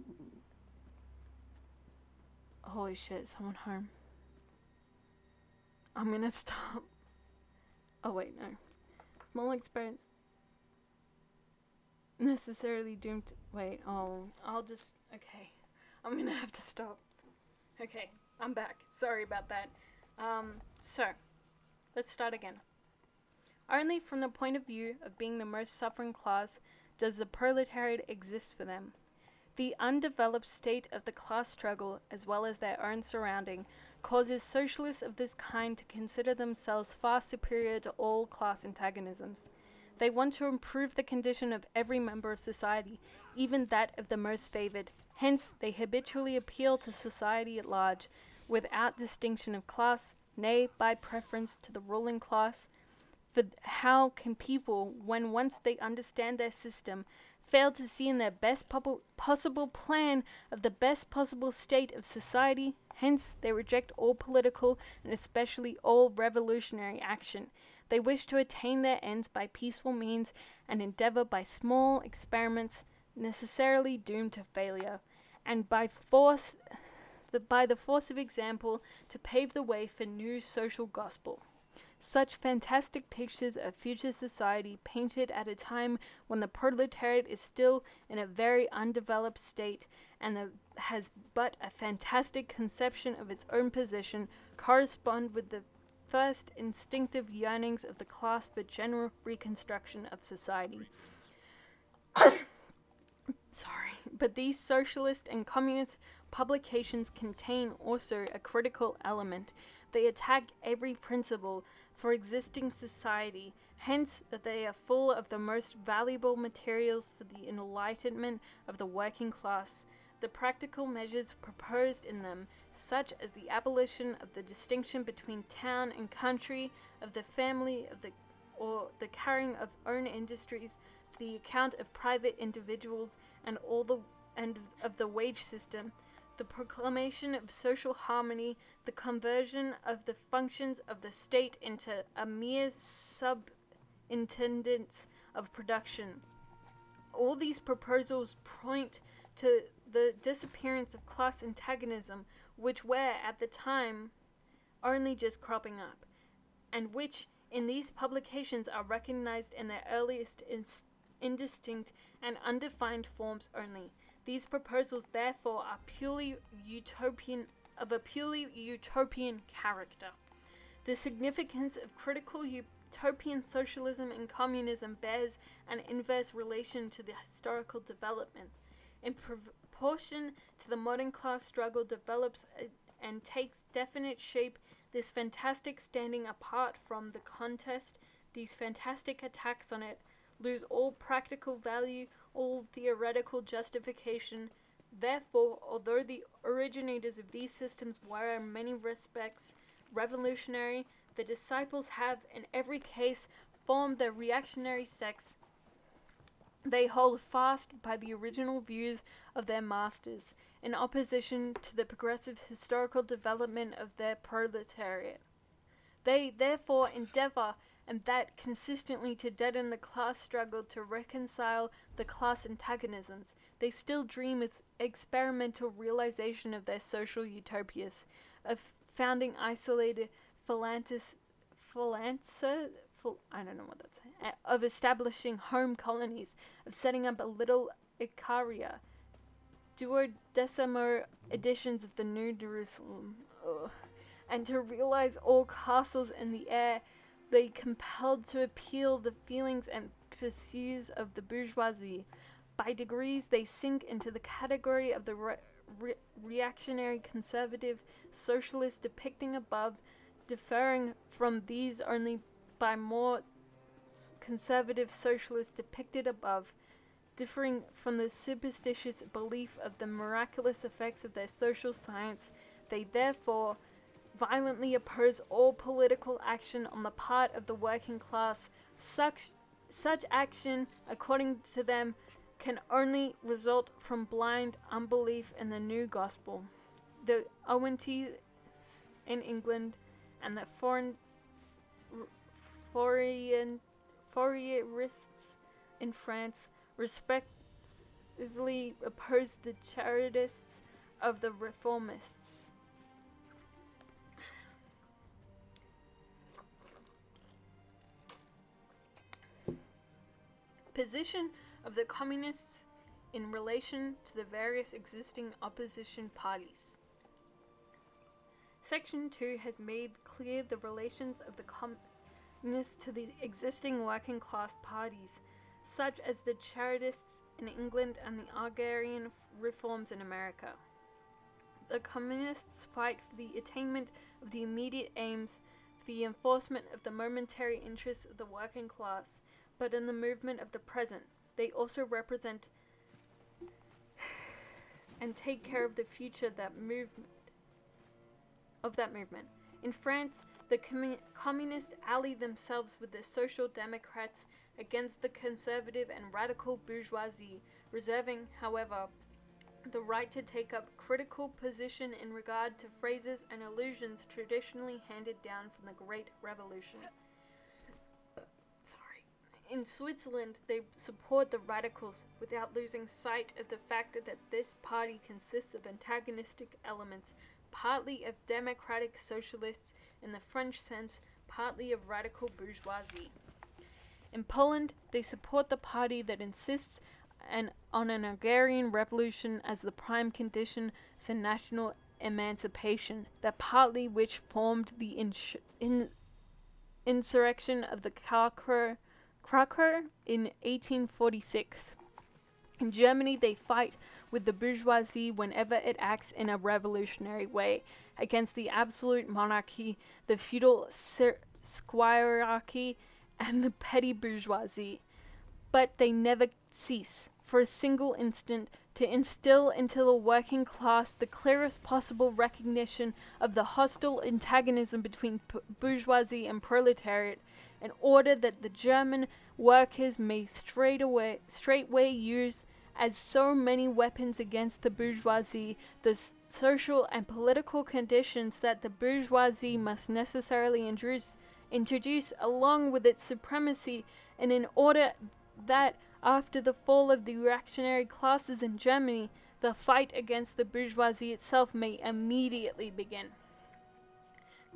Holy shit, someone home. I'm gonna stop. Oh wait, no. Small experiments necessarily doomed to, wait, I'll just, okay. I'm gonna have to stop. Okay, I'm back. Sorry about that. So, let's start again. Only from the point of view of being the most suffering class does the proletariat exist for them. The undeveloped state of the class struggle, as well as their own surrounding, causes socialists of this kind to consider themselves far superior to all class antagonisms. They want to improve the condition of every member of society, even that of the most favored. Hence, they habitually appeal to society at large, without distinction of class, nay, by preference to the ruling class. For how can people, when once they understand their system, fail to see in their best possible plan of the best possible state of society? Hence, they reject all political and especially all revolutionary action. They wish to attain their ends by peaceful means and endeavor by small experiments necessarily doomed to failure, and by the force of example to pave the way for new social gospel. Such fantastic pictures of future society painted at a time when the proletariat is still in a very undeveloped state and has but a fantastic conception of its own position correspond with the first instinctive yearnings of the class for general reconstruction of society. Sorry, but these socialist and communist publications contain also a critical element. They attack every principle for existing society, hence that they are full of the most valuable materials for the enlightenment of the working class. The practical measures proposed in them, such as the abolition of the distinction between town and country, of the family, or the carrying of own industries to the account of private individuals, and of the wage system, the proclamation of social harmony, the conversion of the functions of the state into a mere subintendence of production. All these proposals point to the disappearance of class antagonism, which were at the time only just cropping up, and which in these publications are recognized in their earliest indistinct and undefined forms only. These proposals, therefore, are of a purely utopian character. The significance of critical utopian socialism and communism bears an inverse relation to the historical development. In proportion to the modern class struggle develops and takes definite shape, this fantastic standing apart from the contest, these fantastic attacks on it, lose all practical value, all theoretical justification. Therefore, although the originators of these systems were in many respects revolutionary, the disciples have in every case formed the reactionary sects. They hold fast by the original views of their masters, in opposition to the progressive historical development of their proletariat. They therefore endeavor, and that consistently, to deaden the class struggle, to reconcile the class antagonisms. They still dream its experimental realization of their social utopias, of founding isolated of establishing home colonies, of setting up a little Icaria, duodecimo editions of the New Jerusalem, and to realize all castles in the air. They compelled to appeal the feelings and pursuits of the bourgeoisie. By degrees, they sink into the category of the reactionary conservative socialist depicting above, differing from these only by more conservative socialists depicted above, differing from the superstitious belief of the miraculous effects of their social science, they therefore violently oppose all political action on the part of the working class. Such action, according to them, can only result from blind unbelief in the new gospel. The Owentists in England and the Fourierists in France respectively opposed the Chartists of the Reformists. Position of the Communists in relation to the various existing opposition parties. Section 2 has made clear the relations of the Communists to the existing working class parties, such as the Chartists in England and the Agrarian reforms in America. The Communists fight for the attainment of the immediate aims, for the enforcement of the momentary interests of the working class, but in the movement of the present, they also represent and take care of the future that movement. In France, the communists ally themselves with the social democrats against the conservative and radical bourgeoisie, reserving, however, the right to take up critical position in regard to phrases and allusions traditionally handed down from the Great Revolution. In Switzerland, they support the radicals without losing sight of the fact that this party consists of antagonistic elements, partly of democratic socialists in the French sense, partly of radical bourgeoisie. In Poland, they support the party that insists on an agrarian revolution as the prime condition for national emancipation, that party which formed the insurrection of the Krakow in 1846. In Germany, they fight with the bourgeoisie whenever it acts in a revolutionary way against the absolute monarchy, the feudal squirearchy, and the petty bourgeoisie. But they never cease, for a single instant, to instill into the working class the clearest possible recognition of the hostile antagonism between bourgeoisie and proletariat, in order that the German workers may straightway use as so many weapons against the bourgeoisie the social and political conditions that the bourgeoisie must necessarily introduce along with its supremacy, and in order that after the fall of the reactionary classes in Germany, the fight against the bourgeoisie itself may immediately begin.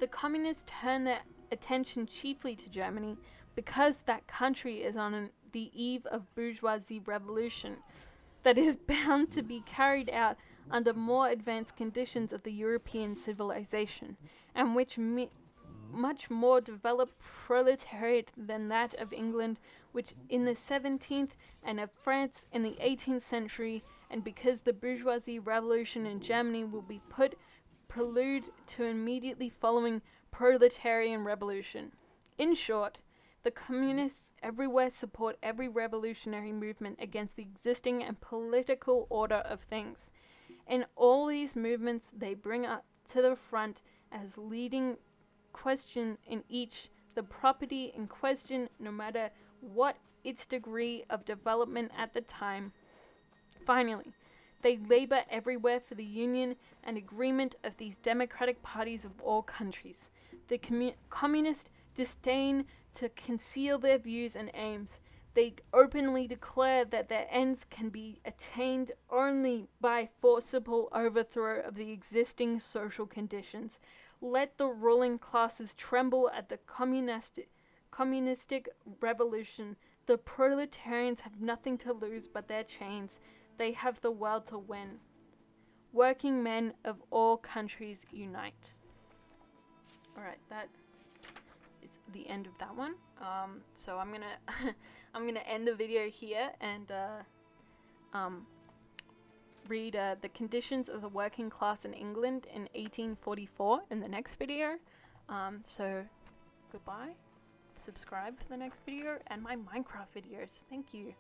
The communists turn their attention chiefly to Germany because that country is on the eve of bourgeoisie revolution that is bound to be carried out under more advanced conditions of the European civilization, and which much more developed proletariat than that of England, which in the 17th, and of France in the 18th century, and because the bourgeoisie revolution in Germany will be prelude to immediately following proletarian revolution. In short, the communists everywhere support every revolutionary movement against the existing and political order of things. In all these movements, they bring up to the front as leading question in each the property in question, no matter what its degree of development at the time. Finally, they labor everywhere for the union and agreement of these democratic parties of all countries. The communists disdain to conceal their views and aims. They openly declare that their ends can be attained only by forcible overthrow of the existing social conditions. Let the ruling classes tremble at the communistic revolution. The proletarians have nothing to lose but their chains. They have the world to win. Working men of all countries unite. Alright, that is the end of that one. So I'm gonna end the video here and read the conditions of the working class in England in 1844 in the next video. So goodbye. subscribe for the next video and my Minecraft videos. Thank you.